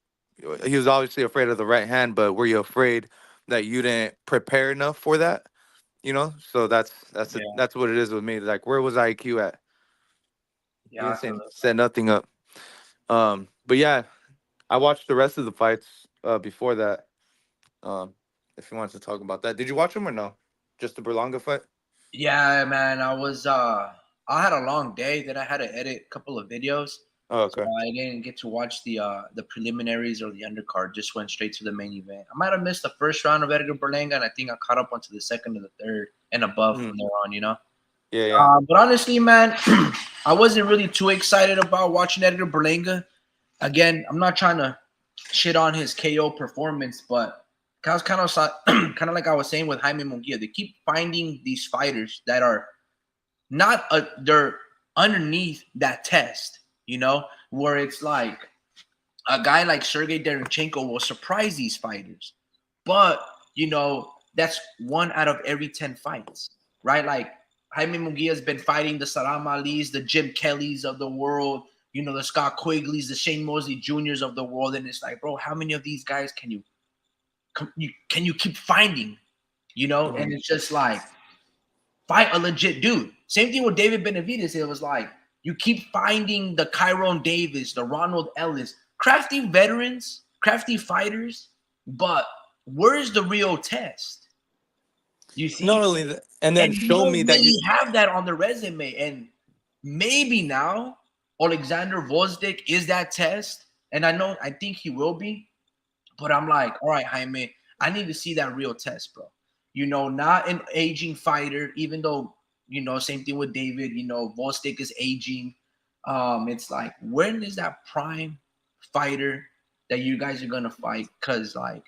he was obviously afraid of the right hand, but were you afraid that you didn't prepare enough for that? So Yeah. that's what it is with me. Like, where was IQ at? He Yeah, I didn't feel set nothing up. But yeah, I watched the rest of the fights before that. Um, if you wanted to talk about that, did you watch them or no? Just the Berlanga fight? Yeah, man. I had a long day. Then I had to edit a couple of videos. Oh, So okay. I didn't get to watch the preliminaries or the undercard. Just went straight to the main event. I might have missed the first round of Edgar Berlanga, and I think I caught up onto the second and the third and above Mm. from there on. You know. Yeah, yeah. But honestly, man, I wasn't really too excited about watching Edgar Berlanga. Again, I'm not trying to shit on his KO performance, but I was kind of kind of like I was saying with Jaime Munguia. They keep finding these fighters that are not they're underneath that test, you know, where it's like a guy like Sergey Derenchenko will surprise these fighters, but you know that's one out of every 10 fights, right? Like Jaime Munguia has been fighting the Saram Ali's, the Jim Kellys of the world, you know, the Scott Quigley's, the Shane Mosley Juniors of the world, and it's like, bro, how many of these guys can you keep finding, you know? And Mm. it's just like fight a legit dude. Same thing with David Benavidez. It was like you keep finding the Kyron Davis, the Ronald Ellis, crafty veterans, crafty fighters, but where's the real test? You Not see? only that, and then And you show don't me that you. really have that on the resume. And maybe now Alexander Vozdik is that test. And I think he will be. But I'm like, all right, Jaime, I need to see that real test, bro. You know, not an aging fighter, even though, you know, same thing with David, you know, Volstick is aging. It's like, when is that prime fighter that you guys are gonna fight? Cause like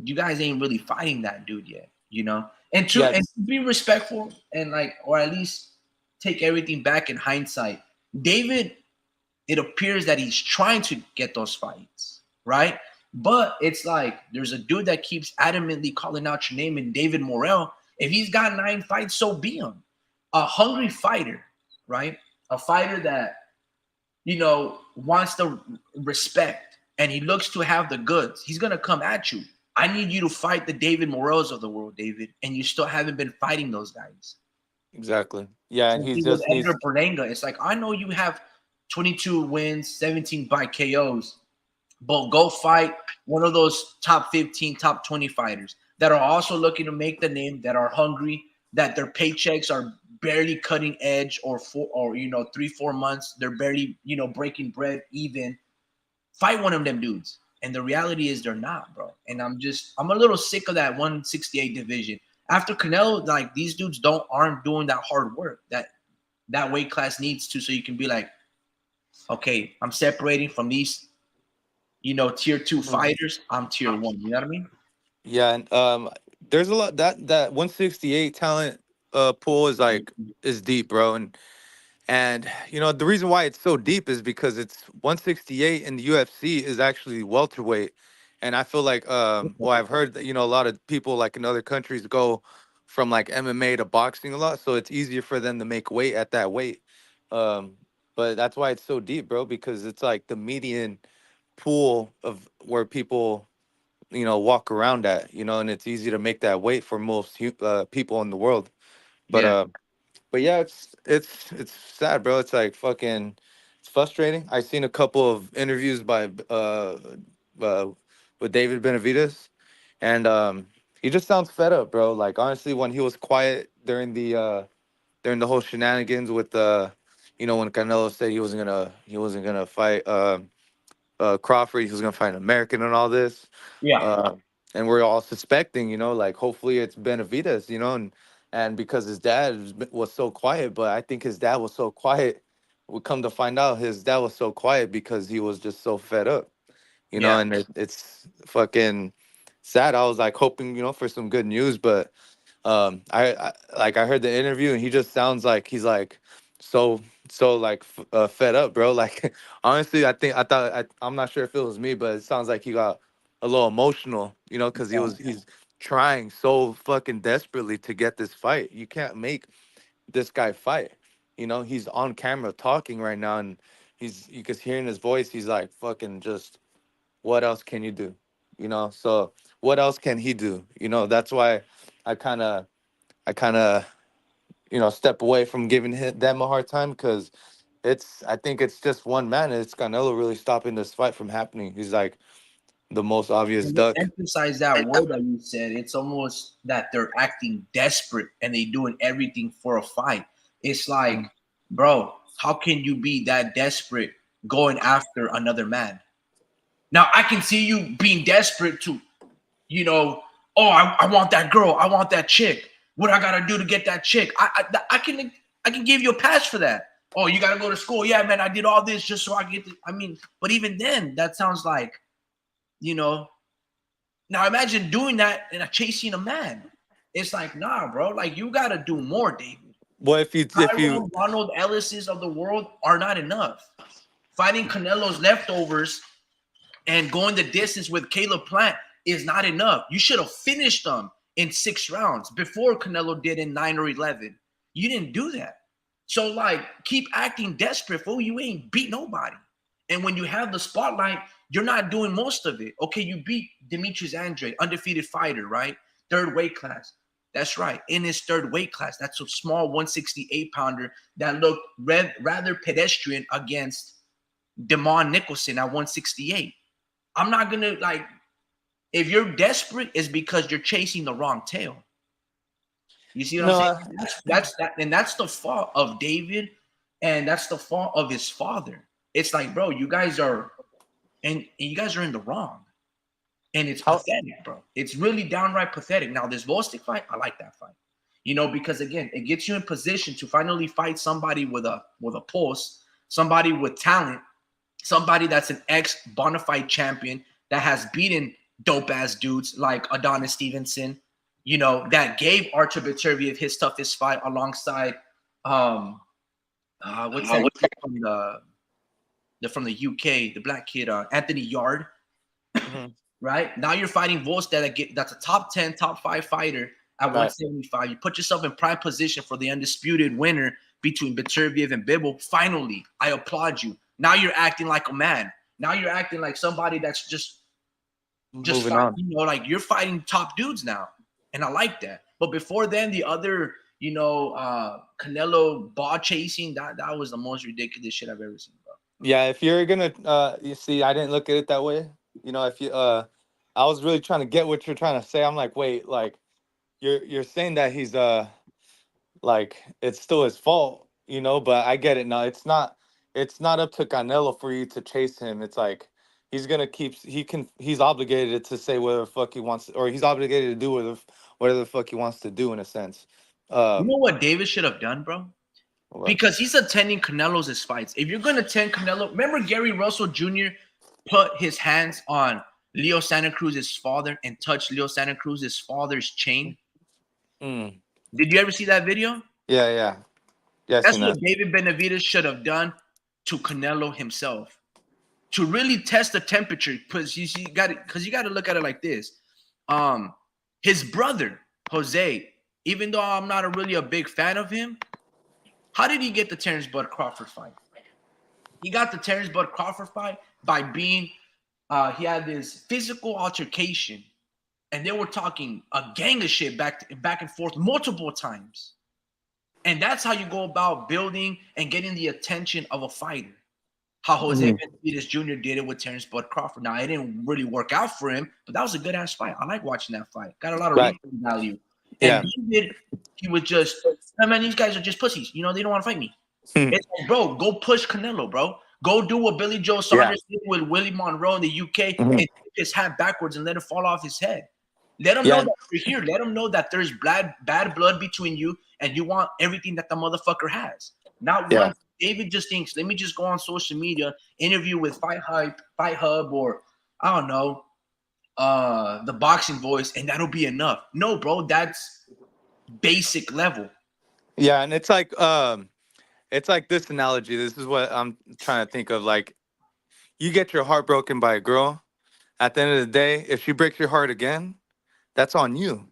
you guys ain't really fighting that dude yet, you know? Yeah, And to be respectful and like, or at least take everything back in hindsight. David, it appears that he's trying to get those fights, right? But it's like there's a dude that keeps adamantly calling out your name, and David Morrell. If he's got 9 fights, so be him. A hungry fighter, right? A fighter that you know wants the respect, and he looks to have the goods. He's gonna come at you. I need you to fight the David Morrells of the world, David, and you still haven't been fighting those guys. exactly. Yeah, and Same he thing with just needs. Edgar Berlanga. It's like I know you have 22 wins, 17 by KOs, but go fight one of those top 15, top 20 fighters that are also looking to make the name, that are hungry, that their paychecks are barely cutting edge, or you know 3 4 months they're barely breaking bread even. Fight one of them dudes. And the reality is they're not, bro. And I'm a little sick of that 168 division. After Canelo, like these dudes aren't doing that hard work that weight class needs to, so you can be like, okay, I'm separating from these, tier two Mm. fighters. I'm tier one. You know what I mean? Yeah, and there's a lot that 168 talent pool is like is deep, bro, and you know the reason why it's so deep is because it's 168 in the UFC is actually welterweight, and I feel like well I've heard that a lot of people like in other countries go from like MMA to boxing a lot, so it's easier for them to make weight at that weight, um, but that's why it's so deep, bro, because it's like the median pool of where people walk around at, and it's easy to make that weight for most people in the world. But Yeah. but yeah, it's sad, bro. It's like fucking, it's frustrating. I seen a couple of interviews by uh with David Benavidez, and he just sounds fed up, bro. Like honestly, when he was quiet during the whole shenanigans with when Canelo said he wasn't gonna fight Crawford, he was gonna fight an American and all this. Yeah. Uh, and we're all suspecting, like hopefully it's Benavidez, and because his dad was so quiet, but I think his dad was so quiet. We come to find out his dad was so quiet because he was just so fed up, Yeah. and it's fucking sad. I was like hoping, for some good news, but I heard the interview and he just sounds like he's like so like fed up, bro. Like honestly, I'm not sure if it was me, but it sounds like he got a little emotional, because he's trying so fucking desperately to get this fight. You can't make this guy fight. He's on camera talking right now, and you can hear in his voice. He's like fucking just. What else can you do? So what else can he do? That's why I kind of I kind of, step away from giving them a hard time because I think it's just one man. And it's Canelo really stopping this fight from happening. He's like the most obvious And to duck. emphasize that word that you said, it's almost that they're acting desperate and they doing everything for a fight. It's like, Mm. bro, how can you be that desperate going after another man? Now I can see you being desperate to, you know, oh, I want that girl, I want that chick. What I gotta do to get that chick? I can give you a pass for that. Oh, you gotta go to school. Yeah, man, I did all this just so I get. I mean, but even then, that sounds like, you know. Now imagine doing that and chasing a man. It's like, nah, bro. Like you gotta do more, David. Well, if you Tyrone Ronald Ellis's of the world are not enough. Fighting Canelo's leftovers and going the distance with Caleb Plant is not enough. You should have finished them in 6 rounds before Canelo did in 9 or 11. You didn't do that. So, like, keep acting desperate, fool. You ain't beat nobody. And when you have the spotlight, you're not doing most of it. Okay, you beat Demetrius Andre, undefeated fighter, right? Third weight class. That's right. In his third weight class, that's a small 168 pounder that looked rather pedestrian against Demond Nicholson at 168. I'm not gonna like if you're desperate, it's because you're chasing the wrong tail. You see what I'm no, saying? That's the fault of David, and that's the fault of his father. It's like, bro, you guys are and you guys are in the wrong. And it's how pathetic, bro. It's really downright pathetic. Now, this Volstick fight, I like that fight. You know, because again, it gets you in position to finally fight somebody with a pulse, somebody with talent, somebody that's an ex bona fide champion that has beaten dope ass dudes like Adonis Stevenson, you know, that gave Artur Beterbiev his toughest fight alongside what's that kid from the UK, the black kid, Anthony Yard, Mhm. right? Now you're fighting Volstead that's a top 10, top 5 fighter at Right. 175. You put yourself in prime position for the undisputed winner between Beterbiev and Bibble. Finally, I applaud you. Now you're acting like a man. Now you're acting like somebody that's just moving fight, on. you know, like you're fighting top dudes now. And I like that. But before then, the other, you know, Canelo ball chasing, that was the most ridiculous shit I've ever seen, bro. Yeah, if you're gonna you see, I didn't look at it that way. You know, if you I was really trying to get what you're trying to say. I'm like, wait, like you're saying that he's like it's still his fault, you know, but I get it now. It's not up to Canelo for you to chase him. It's like he's obligated to say whatever the fuck he wants, or he's obligated to do whatever the fuck he wants to do in a sense. You Um know what Davis should have done, bro? what? Because he's attending Canelo's fights. If you're going to attend Canelo, remember Gary Russell Jr. put his hands on Leo Santa Cruz's father and touched Leo Santa Cruz's father's chain? Mm. Did you ever see that video? Yeah. Yeah, I That's seen what that. David Benavidez should have done to Canelo himself to really test the temperature. Because you got to look at it like this. His brother Jose, even though I'm not really a big fan of him, how did he get the Terrence Bud Crawford fight? He got the Terrence Bud Crawford fight by being he had this physical altercation, and they were talking a gang of shit back and forth multiple times. And that's how you go about building and getting the attention of a fighter. How Jose Mhm. Benavidez Jr. did it with Terrence Bud Crawford. Now, it didn't really work out for him, but that was a good ass fight. I like watching that fight. Got a lot of Right. replay value. And Yeah. David, he was just, oh, man, these guys are just pussies. You know, they don't want to fight me. Hmm. It's like, bro, go push Canelo, bro. Go do what Billy Joe Yeah. Saunders did with Willie Monroe in the UK Mhm. and tip his hat backwards and let it fall off his head. Let him know Yeah. that you're here. Let him know that there's bad blood between you and you want everything that the motherfucker has. Not Yeah. once David just thinks, let me just go on social media, interview with Fight Hype, Fight Hub, or I don't know, the Boxing Voice, and that'll be enough. No, bro, that's basic level. Yeah, and it's like this analogy. This is what I'm trying to think of. Like, you get your heart broken by a girl. At the end of the day, if she breaks your heart again, that's on you.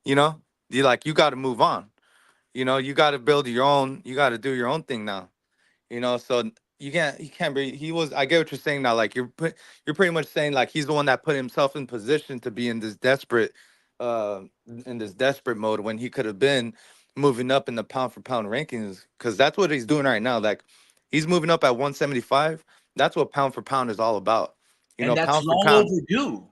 You know, you got to move on. You know, you got to build your own. You got to do your own thing now. You know, so you can't be. He was. I get what you're saying now. Like you're pretty much saying like he's the one that put himself in position to be uh, in this desperate mode when he could have been moving up in the pound for pound rankings, because that's what he's doing right now. Like he's moving up at 175. That's what pound for pound is all about. You And know, that's pound for long pound. overdue.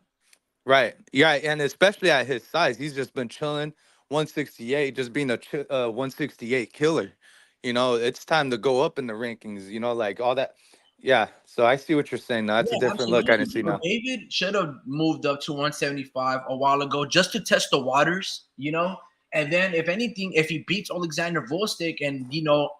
Right. Yeah, and especially at his size, he's just been chilling 168, just being a 168 killer. it's time to go up in the rankings. Like all that. Yeah. So I see what you're saying now. That's a Yeah, different look I absolutely. didn't see So now. David should have moved up to 175 a while ago just to test the waters, And then, if anything, if he beats Alexander Volstik and,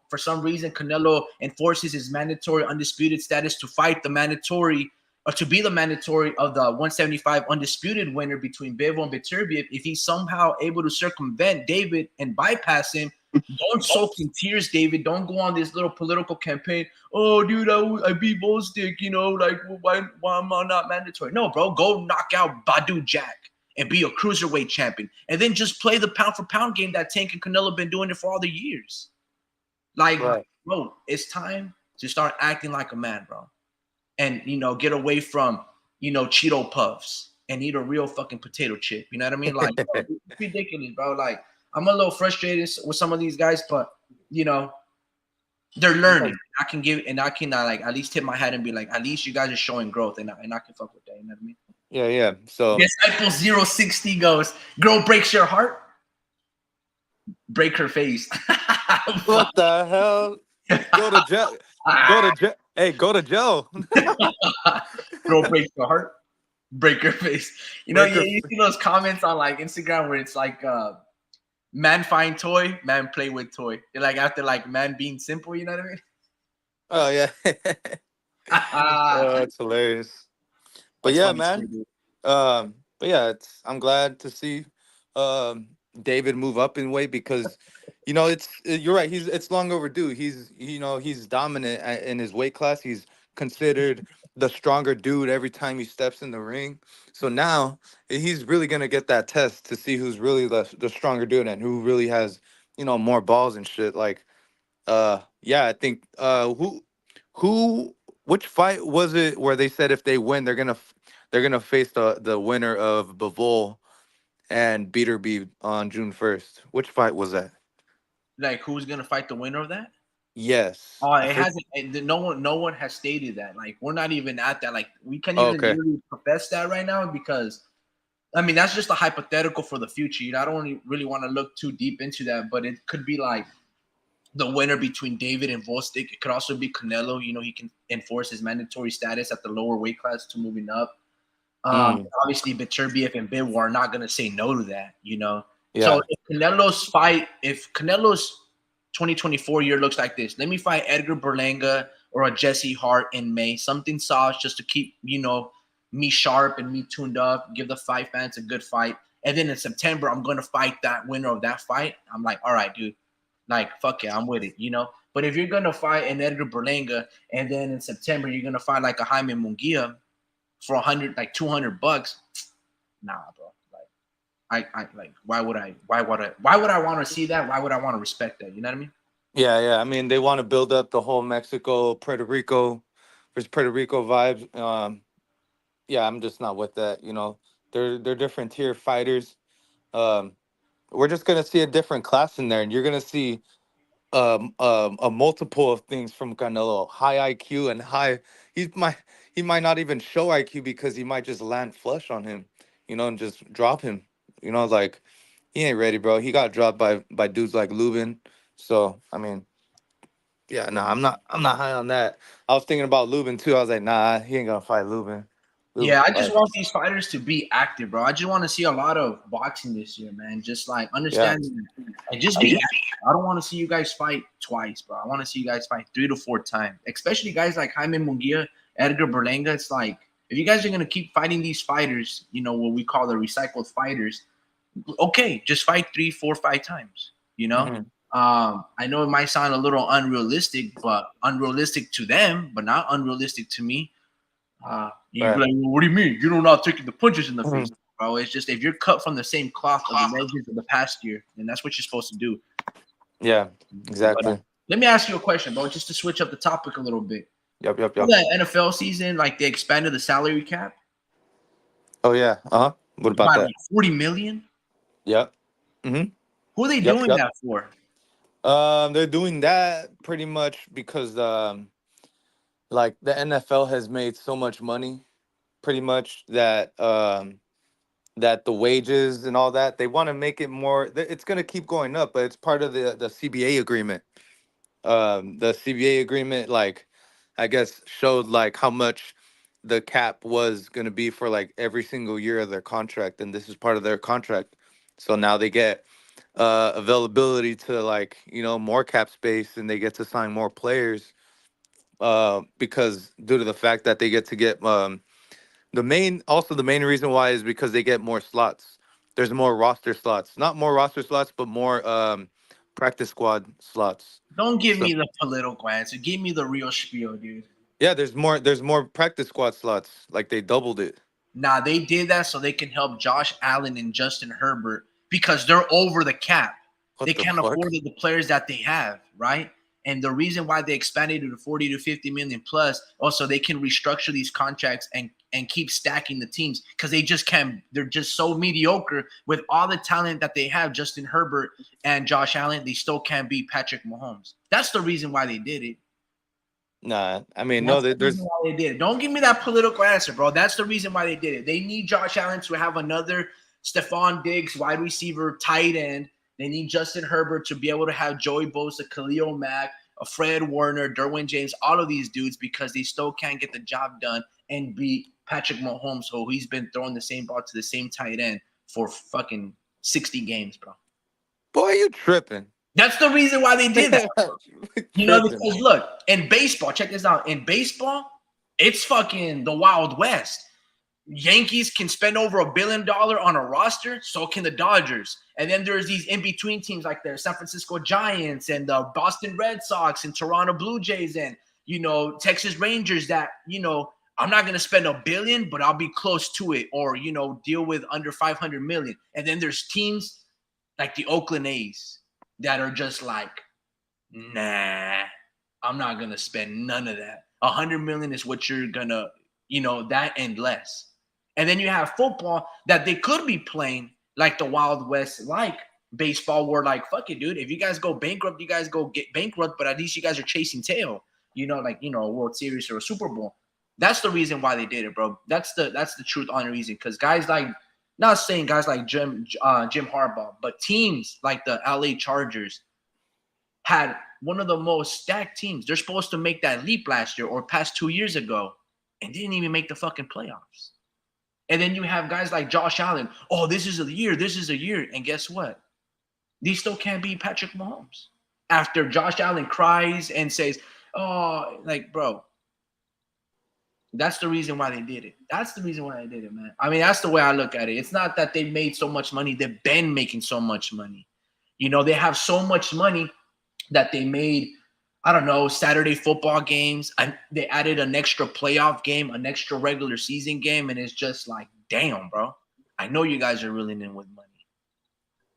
for some reason Canelo enforces his mandatory undisputed status to fight the mandatory or to be the mandatory of the 175 undisputed winner between Bivol and Beterbiev, if he's somehow able to circumvent David and bypass him, don't soak in tears, David. Don't go on this little political campaign. Oh, dude, I beat Volstick, like, why am I not mandatory? No, bro, go knock out Badu Jack and be a cruiserweight champion. And then just play the pound for pound game that Tank and Canelo been doing it for all the years. Like, Right. bro, it's time to start acting like a man, bro. And, get away from, Cheeto Puffs and eat a real fucking potato chip. You know what I mean? Like, bro, it's ridiculous, bro. Like, I'm a little frustrated with some of these guys, but, they're learning. I can like at least tip my hat and be like, at least you guys are showing growth, and I can fuck with that. You know what I mean? Yeah. So Disciple 060 goes, girl breaks your heart, break her face. what the hell? Go to jail. Go to jail. Hey, go to jail. Girl breaks your heart, break her face. Break her. You see those comments on like Instagram where it's like, man find toy, man play with toy. You're like after like man being simple, you know what I mean? Oh yeah. Oh, that's hilarious. But That's yeah, funny. man. But yeah, I'm glad to see David move up in weight because you're right. It's long overdue. He's dominant in his weight class. He's considered the stronger dude every time he steps in the ring. So now he's really gonna get that test to see who's really the stronger dude and who really has more balls and shit. Like yeah, I think who which fight was it where they said if they win they're gonna face the winner of Bivol and Beterbiev on June 1st. Which fight was that? Like who's gonna fight the winner of that? Yes. Oh, it hasn't. No one has stated that. Like, we're not even at that. Like, we can't Oh, even okay. really profess that right now because, I mean, that's just a hypothetical for the future. I don't really want to look too deep into that, but it could be like the winner between David and Volstick. It could also be Canelo. He can enforce his mandatory status at the lower weight class to moving up. Mm, Obviously, Beterbiev and Bivol are not going to say no to that. So yeah. if Canelo's 2024 year looks like this, let me fight Edgar Berlanga or a Jesse Hart in May, something soft just to keep, me sharp and me tuned up, give the fight fans a good fight. And then in September, I'm going to fight that winner of that fight. I'm like, all right, dude, like, fuck yeah, I'm with it. But if you're going to fight an Edgar Berlanga and then in September, you're going to fight like a Jaime Munguia for 100, like $200, nah, bro. I like why would I want to see that? Why would I want to respect that? You know what I mean? Yeah. I mean, they want to build up the whole Mexico, Puerto Rico versus Puerto Rico vibes. Yeah, I'm just not with that. They're different tier fighters. Um, we're just gonna see a different class in there, and you're gonna see a multiple of things from Canelo. High IQ and high. He might he might not even show IQ because he might just land flush on him, and just drop him. Like he ain't ready, bro. He got dropped by dudes like Lubin. So I mean, yeah, no, I'm not high on that. I was thinking about Lubin too. I was like, nah, he ain't gonna fight Lubin. Yeah, Lubin, I just like, want these fighters to be active, bro. I just want to see a lot of boxing this year, man. Just like yeah, understanding and just be active. I don't want to see you guys fight twice, bro. I want to see you guys fight 3 to 4 times, especially guys like Jaime Munguia, Edgar Berlanga. It's like if you guys are gonna keep fighting these fighters, what we call the recycled fighters, okay, just fight 3, 4, 5 times. mhm, I know it might sound a little unrealistic, but unrealistic to them, but not unrealistic to me. You'd be right, like, well, what do you mean? You're not taking the punches in the face, mhm, bro. It's just if you're cut from the same cloth of the legends of the past year, then that's what you're supposed to do. yeah, But exactly. let me ask you a question, bro, just to switch up the topic a little bit. For Yep. that NFL season, like they expanded the salary cap Oh yeah, What about by that? like 40 million. Yep. Mm-hmm. Who are they Yep. doing Yep. that for? They're doing that pretty much because like the NFL has made so much money, pretty much that the wages and all that they want to make it more. It's gonna keep going up, but it's part of the CBA agreement. the CBA agreement, like, I guess showed like how much the cap was going to be for like every single year of their contract, and this is part of their contract. So now they get availability to, like, more cap space, and they get to sign more players because due to the fact that they get the main reason why is because they get more slots. There's more roster slots, not more roster slots, but more practice squad slots. Don't give So me the political answer. Give me the real spiel, dude. yeah, there's more practice squad slots. Like, they doubled it. Nah, they did that so they can help Josh Allen and Justin Herbert because they're over the cap. They What the can't fuck? afford the players that they have, right? And the reason why they expanded to 40 to 50 million plus, also they can restructure these contracts and keep stacking the teams because they just can't. They're just so mediocre with all the talent that they have. Justin Herbert and Josh Allen, they still can't beat Patrick Mahomes. That's the reason why they did it. Nah, I mean, no, That's the reason there's why they did it. Don't give me that political answer, bro. That's the reason why they did it. They need Josh Allen to have another Stephon Diggs, wide receiver, tight end. They need Justin Herbert to be able to have Joey Bosa, Khalil Mack, Fred Warner, Derwin James, all of these dudes because they still can't get the job done and beat Patrick Mahomes, who he's been throwing the same ball to the same tight end for fucking 60 games, bro. boy, you tripping. That's the reason why they did that. Tripping. Because look, in baseball, check this out. In baseball, it's fucking the Wild West. Yankees can spend over $1 billion on a roster, so can the Dodgers. And then there's these in-between teams like the San Francisco Giants and the Boston Red Sox and Toronto Blue Jays and, Texas Rangers that, I'm not going to spend $1 billion, but I'll be close to it or, deal with under 500 million. And then there's teams like the Oakland A's that are just like, nah, I'm not gonna spend none of that. 100 million is what you're gonna, that and less. And then you have football that they could be playing like the Wild West, like baseball, where like, fuck it, dude. If you guys go bankrupt, you guys go get bankrupt, but at least you guys are chasing tail, like a World Series or a Super Bowl. That's the reason why they did it, bro. That's the truth on the reason. Because guys like, not saying guys like Jim Harbaugh, but teams like the LA Chargers had one of the most stacked teams. They're supposed to make that leap last year or past 2 years ago and didn't even make the fucking playoffs. And then you have guys like Josh Allen. Oh, this is a year. This is a year. And guess what? They still can't beat Patrick Mahomes. After Josh Allen cries and says, oh, like, bro, that's the reason why they did it. That's the reason why they did it, man. I mean, that's the way I look at it. It's not that they made so much money. They've been making so much money. They have so much money that they made, I don't know, Saturday football games. And they added an extra playoff game, an extra regular season game. And it's just like, damn, bro. I know you guys are really in with money.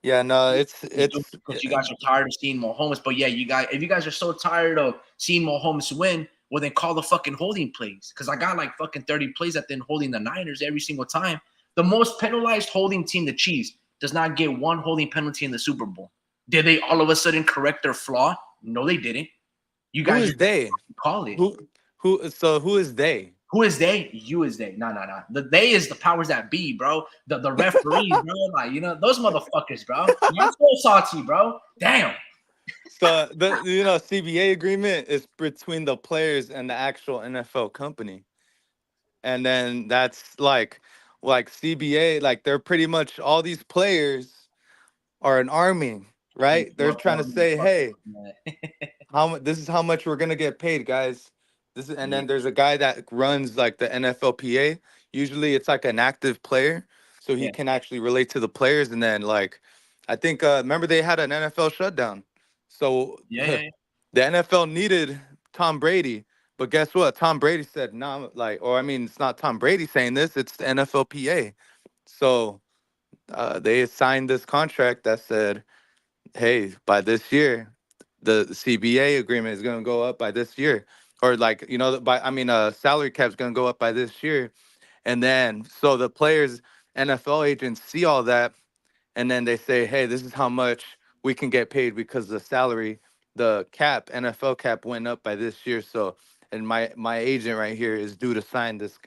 Yeah, no, Because you guys are tired of seeing Mahomes. But yeah, if you guys are so tired of seeing Mahomes win, well, then call the fucking holding plays. Because I got like fucking 30 plays that then holding the Niners every single time. The most penalized holding team, the Chiefs, does not get one holding penalty in the Super Bowl. Did they all of a sudden correct their flaw? No, they didn't. You who guys is they? call it. Who is they? Who is they? You is they. No. The they is the powers that be, bro. The referees, bro. Like, those motherfuckers, bro. I'm so salty, bro. Damn. So the CBA agreement is between the players and the actual NFL company. And then that's like CBA, like, they're pretty much, all these players are an army, right? They're trying to say, hey, this is how much we're gonna get paid, guys. And Yeah. then there's a guy that runs like the NFLPA. Usually it's like an active player, so he Yeah. can actually relate to the players. And then, like, I think remember they had an NFL shutdown, so Yeah. the NFL needed Tom Brady. But guess what? Tom Brady said, "No," like, or I mean, it's not Tom Brady saying this; it's the NFLPA. So they signed this contract that said, hey, by this year, the CBA agreement is going to go up by this year, or, like, salary cap's going to go up by this year. And then so the players, NFL agents see all that, and then they say, hey, this is how much we can get paid because the salary, the cap, NFL cap went up by this year. So, and my agent right here is due to sign this,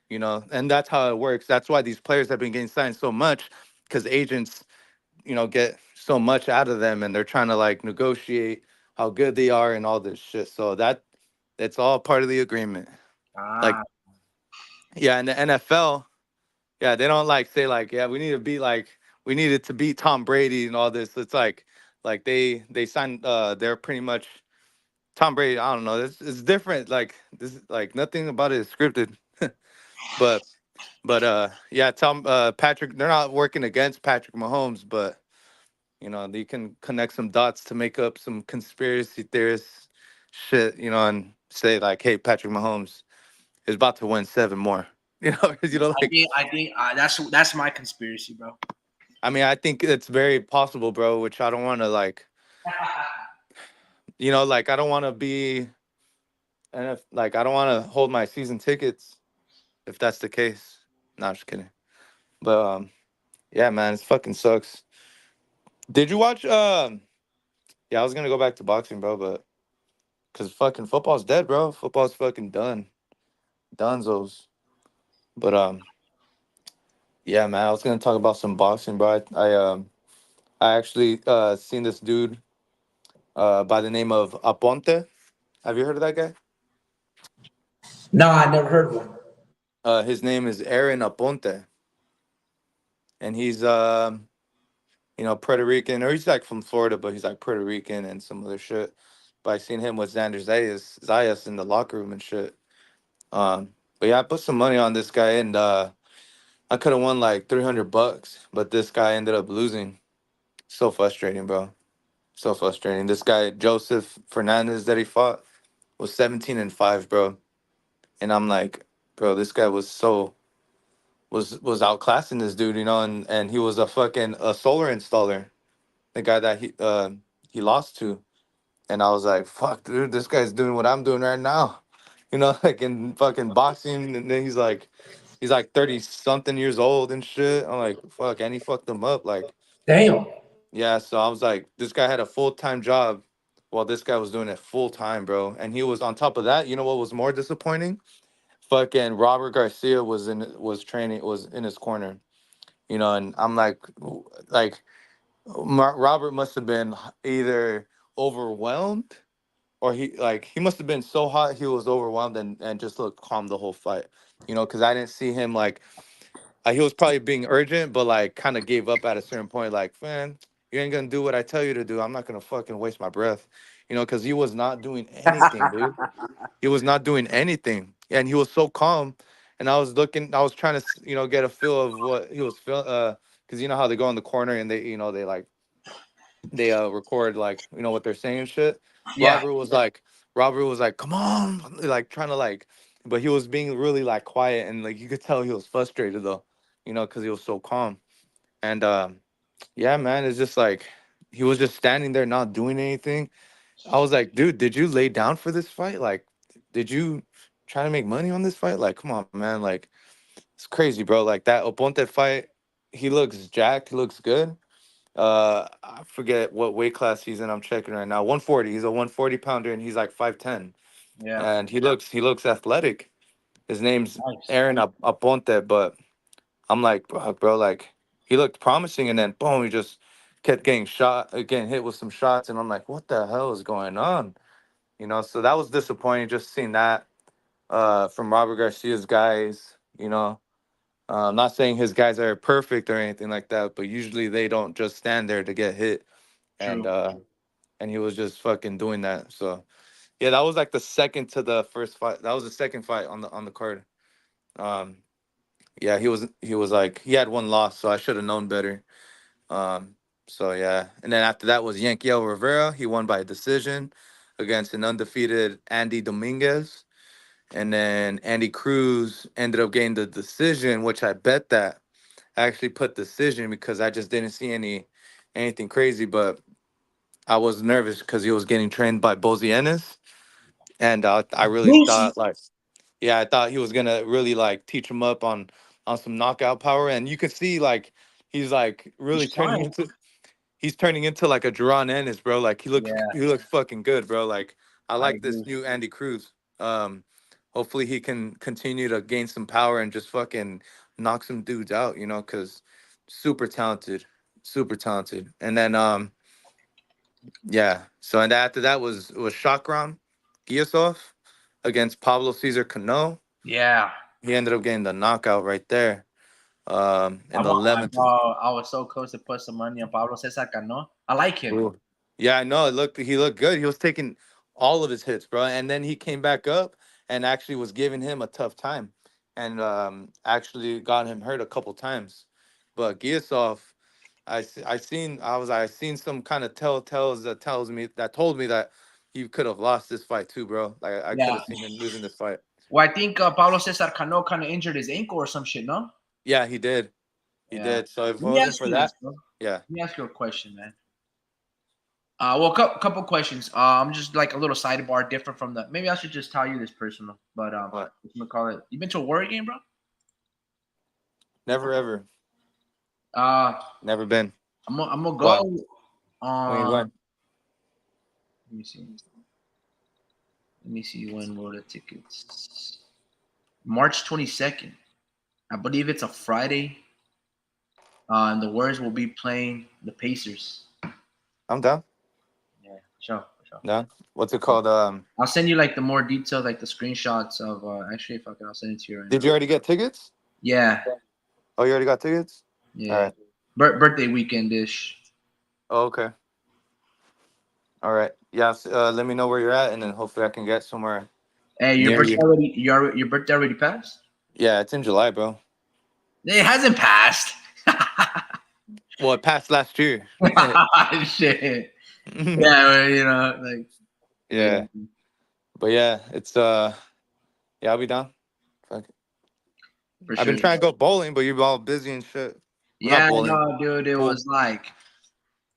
and that's how it works. That's why these players have been getting signed so much, because agents, get so much out of them, and they're trying to, like, negotiate how good they are and all this shit. So that's all part of the agreement. Like, Ah, yeah, in the NFL, yeah, they don't like say like, yeah, we need to be like, we needed to beat Tom Brady and all this. It's like they signed they're pretty much Tom Brady. I don't know. It's different. Like this, like nothing about it is scripted. but yeah, Tom Patrick. They're not working against Patrick Mahomes, but they can connect some dots to make up some conspiracy theorist shit. And say like, hey, Patrick Mahomes is about to win 7 more. Like I think that's my conspiracy, bro. I mean, I think it's very possible, bro. Which I don't want to like, like I don't want to be, and if like I don't want to hold my season tickets if that's the case. No, I'm just kidding. But yeah, man, it fucking sucks. Did you watch? Yeah, I was gonna go back to boxing, bro, but because fucking football's dead, bro. Football's fucking done, dunzos. But yeah, man, I was gonna talk about some boxing, bro. I actually seen this dude by the name of Aponte. Have you heard of that guy? No, I never heard one. His name is Aaron Aponte, and he's Puerto Rican, or he's like from Florida, but he's like Puerto Rican and some other shit. But I seen him with Xander Zayas in the locker room and shit. But yeah, I put some money on this guy, and I could have won like $300, but this guy ended up losing. So frustrating, bro. So frustrating. This guy Joseph Fernandez that he fought was 17-5, bro. And I'm like, bro, this guy was outclassing this dude, and he was a solar installer, the guy that he lost to. And I was like, fuck, dude, this guy's doing what I'm doing right now. Like in fucking boxing, and then he's like 30 something years old and shit. I'm like, fuck, and he fucked him up. Like, Damn. yeah, so I was like, this guy had a full-time job while this guy was doing it full time, bro. And he was on top of that. You know what was more disappointing? Fucking Robert Garcia was in his corner. And I'm like Robert must have been either overwhelmed, or he must have been so hot he was overwhelmed and just looked calm the whole fight. Because I didn't see him like he was probably being urgent, but like kind of gave up at a certain point. Like, man, you ain't gonna do what I tell you to do. I'm not gonna fucking waste my breath. Because he was not doing anything, dude. He was not doing anything, and he was so calm. And I was trying to get a feel of what he was feeling. Because you know how they go in the corner and they like they record like what they're saying and shit. Yeah. Robert was like Robert was like, come on, like trying to like, but he was being really like quiet, and like you could tell he was frustrated though, because he was so calm. And yeah, man, it's just like he was just standing there not doing anything. I was like, dude, did you lay down for this fight? Like, did you try to make money on this fight? Like, come on, man. Like, it's crazy, bro. Like that Oponte fight, he looks jacked. He looks good. I forget what weight class he's in. I'm checking right now. 140. He's a 140 pounder, and he's like 5'10. Yeah. And he looks athletic. His name's Nice. Aaron Aponte, but I'm like, bro, like he looked promising, and then boom, he just kept getting hit with some shots, and I'm like, what the hell is going on? So that was disappointing. Just seeing that from Robert Garcia's guys. I'm not saying his guys are perfect or anything like that, but usually they don't just stand there to get hit, and True. uh, and he was just fucking doing that. So yeah, that was like the second to the first fight. That was the second fight on the card. Um, yeah, he was like he had one loss, so I should have known better. Um, so yeah, and then after that was Yanquiel Rivera. He won by decision against an undefeated Andy Dominguez. And then Andy Cruz ended up getting the decision, which I bet that I actually put decision because I just didn't see anything crazy. But I was nervous because he was getting trained by Bozy Ennis, and I really Brucey. thought like, yeah, I thought he was gonna really like teach him up on some knockout power, and you could see like he's like really He's turning trying. into he's turning into like a Duran Ennis, bro. Like Yeah, he looks fucking good, bro. Like I I like this agree. new Andy Cruz. Hopefully he can continue to gain some power and just fucking knock some dudes out, because super talented, super talented. And then Yeah. So and after that was Shakram Giasov against Pablo Cesar Cano. Yeah. He ended up getting the knockout right there. In the 11th. I was so close to put some money on Pablo Cesar Cano. I like him. Ooh. Yeah, I know. He looked good. He was taking all of his hits, bro. And then he came back up and actually was giving him a tough time, and actually got him hurt a couple times. But Giasov, I seen some kind of telltales that told me that he could have lost this fight too, bro. Like I could Yeah. have seen him losing this fight. Well, I think Pablo Cesar Cano kind of injured his ankle or some shit, no? Yeah, he did. He Yeah. did. So if it Let me wasn't ask for you this, that, bro. yeah. Let me ask you a question, man. Well, couple questions. I'm just like a little sidebar, different from the. Maybe I should just tell you this personal, but What? I'm gonna call it. You been to a Warrior game, bro? Never ever. Uh, Never been. I'm gonna Why? go. When you going? Let me see. Let me see when were the tickets. March 22nd. I believe it's a Friday. And the Warriors will be playing the Pacers. I'm down. Yeah, sure, sure. Down. What's it called? I'll send you like the more details, like the screenshots of. Actually, if I can, I'll send it to you right Did now. you already get tickets? Yeah, Oh, you already got tickets? All yeah. right. Birthday weekend ish. Oh, okay. All right. Yeah. Let me know where you're at, and then hopefully I can get somewhere Hey, your near birthday you. already? Your birthday already passed? Yeah, it's in July, bro. It hasn't passed. Well, it passed last year. Shit. Yeah, well, like yeah, Yeah. But yeah, it's yeah, I'll be down. Fuck it. for I've been sure. trying to go bowling, but you're all busy and shit. Well, not Yeah, bowling. no, dude, it Pool. was like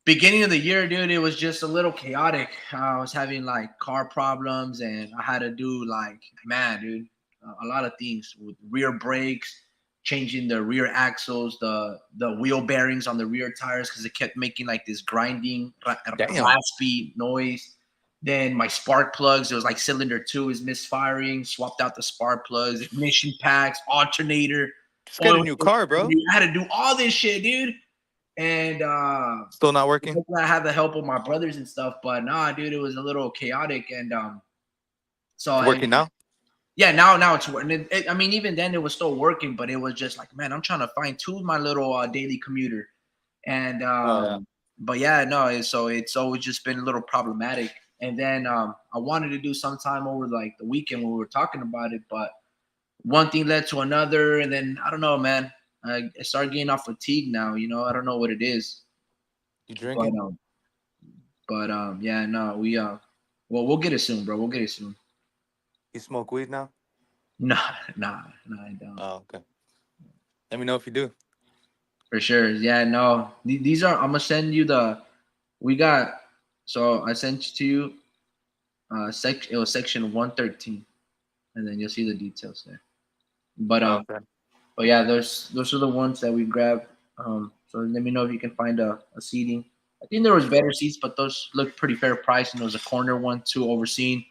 beginning of the year, dude. It was just a little chaotic. I was having like car problems, and I had to do like, man, dude, a lot of things with rear brakes, changing the rear axles, the wheel bearings on the rear tires because it kept making like this grinding, Damn. raspy noise. Then my spark plugs, it was like cylinder two is misfiring. Swapped out the spark plugs, ignition packs, alternator, Just get a oil. new car, bro. I had to do all this shit, dude. And Still not working? I had the help of my brothers and stuff, but nah, dude, it was a little chaotic. And so It's and working now? yeah, now it's working. I mean, even then it was still working, but it was just like, man, I'm trying to fine tune my little daily commuter. And Oh yeah. but yeah, no, so it's always just been a little problematic. And then I wanted to do sometime over like the weekend when we were talking about it, but one thing led to another, and then I don't know, man. I started getting off fatigue now. I don't know what it is, You but drinking? yeah, no, well, we'll get it soon, bro. We'll get it soon. You smoke weed now? Nah, nah, I don't. Oh, okay. Let me know if you do. For sure. Yeah, no. These are. I'm gonna send you the. We got. So I sent to you. It was section 113, and then you'll see the details there. But Oh, um, okay. but yeah, those are the ones that we grabbed. So let me know if you can find a seating. I think there was better seats, but those looked pretty fair price, and there was a corner one too, overseen.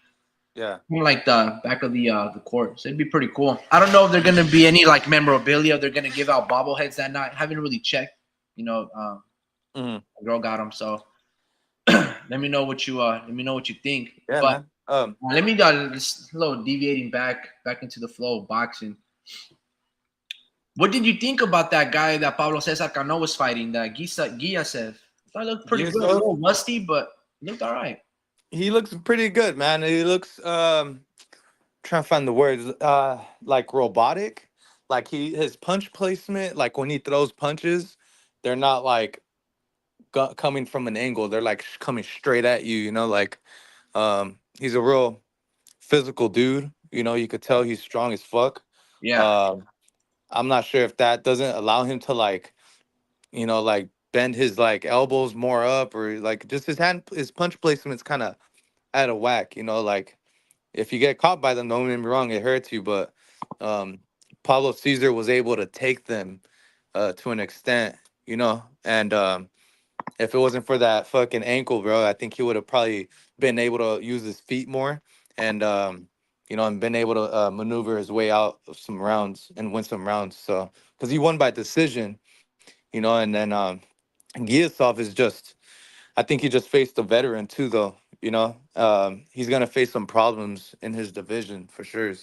Yeah. More like the back of the court. So it'd be pretty cool. I don't know if they're gonna be any like memorabilia. They're gonna give out bobbleheads that night. Haven't really checked. Hmm. A girl got them. So let me know what you think. Yeah, But man. let me just a little deviating back into the flow of boxing. What did you think about that guy that Pablo Cesar Cano was fighting? That Giasev. I thought it looked pretty good. A Giasov, little rusty, but it looked all right. he looks pretty good, man. He looks trying to find the words like robotic. Like his punch placement, like when he throws punches, they're not like coming from an angle. They're like coming straight at you, like he's a real physical dude. You could tell he's strong as fuck. Yeah, Um I'm not sure if that doesn't allow him to like, like bend his like elbows more up, or like just his punch placement's kind of out of whack, like if you get caught by them, don't get me wrong, it hurts you, but um Pablo Caesar was able to take them to an extent, and if it wasn't for that fucking ankle, bro, I think he would have probably been able to use his feet more, and and been able to maneuver his way out of some rounds and win some rounds. So, because he won by decision, and then Giasov is just, I think he just faced a veteran too, though. You know, he's gonna face some problems in his division for sure.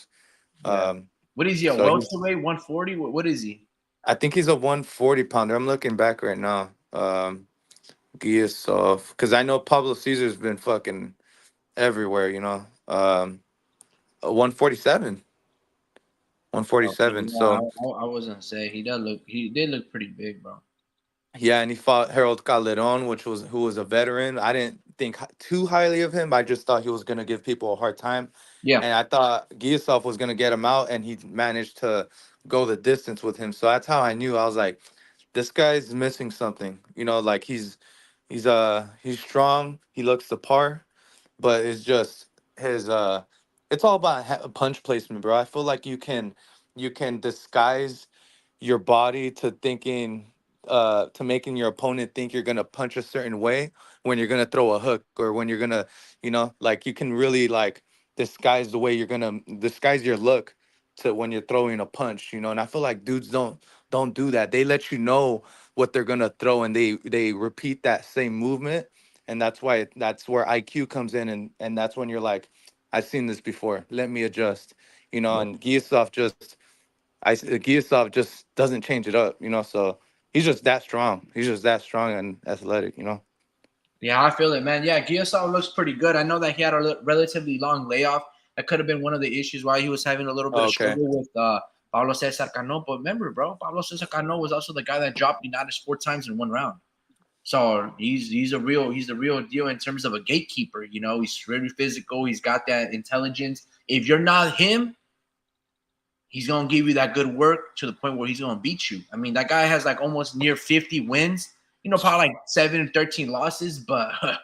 Yeah. Um, What is he? A so he's, welterweight, 140? What is he? I think he's a 140 pounder. I'm looking back right now. Giasov, because I know Pablo Caesar's been fucking everywhere. You know, 147, Okay, 147. yeah, So I was gonna say he did look pretty big, bro. yeah, and he fought Harold Calderon, who was a veteran. I didn't think too highly of him. I just thought he was gonna give people a hard time, Yeah. and I thought Giasov was gonna get him out, and he managed to go the distance with him. So that's how I knew. I was like, this guy's missing something. You know, like he's strong. He looks the par, but it's just his it's all about punch placement, bro. I feel like you can disguise your body to thinking to making your opponent think you're gonna punch a certain way when you're gonna throw a hook, or when you're gonna, like, you can really like disguise the way you're gonna disguise your look to when you're throwing a punch, and I feel like dudes don't do that. They let you know what they're gonna throw, and they repeat that same movement, and that's where IQ comes in, and that's when you're like, I've seen this before, let me adjust. And Giasov just doesn't change it up, so he's just that strong. He's just that strong and athletic. Yeah, I feel it, man. Yeah, Giasov looks pretty good. I know that he had a relatively long layoff. That could have been one of the issues why he was having a little bit of Okay. struggle with Pablo Cesar Cano. But remember, bro, Pablo Cesar Cano was also the guy that dropped Unitas 4 times in 1 round. So he's the real deal in terms of a gatekeeper. He's really physical. He's got that intelligence. If you're not him, he's gonna give you that good work to the point where he's gonna beat you. I mean, that guy has like almost near 50 wins. Probably like 7 or 13 losses, but like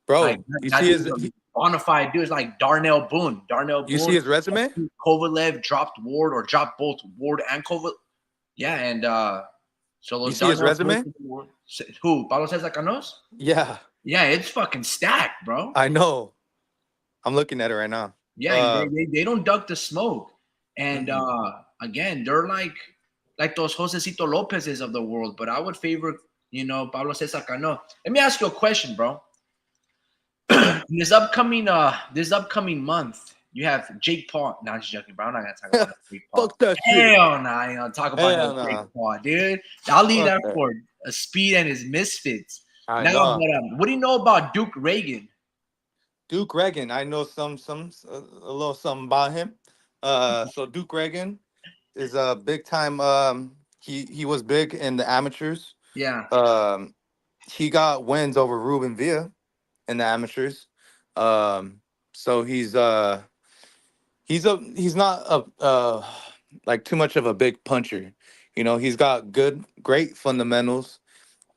Bro, you that see dude's his a bona fide dude. It's like Darnell Boone. Darnell you see Boone, his resume? Kovalev dropped Ward or dropped both Ward and Kovalev. Yeah, and so You those see his Darnell resume? who Pablo Cesar Canos? Yeah, Yeah, it's fucking stacked, bro. I know. I'm looking at it right now. Yeah, Uh, they don't duck the smoke. And mm-mm. again, they're like those Josecito Lopez's of the world, but I would favor, Pablo Cesar Cano. Let me ask you a question, bro. This upcoming month, you have Jake Paul. No, I'm just joking, bro. I'm not gonna talk about no Jake Paul. Fuck that shit. Hell no, I ain't gonna talk about no Hell Jake no. Paul, dude. I'll leave Fuck that that. for a Speed and his Misfits. I Now, know. but what do you know about Duke Reagan? Duke Reagan. I know a little something about him. So Duke Reagan is a big time. He was big in the amateurs. Yeah, Um, he got wins over Ruben Villa in the amateurs. Um, so he's not a like too much of a big puncher. He's got great fundamentals.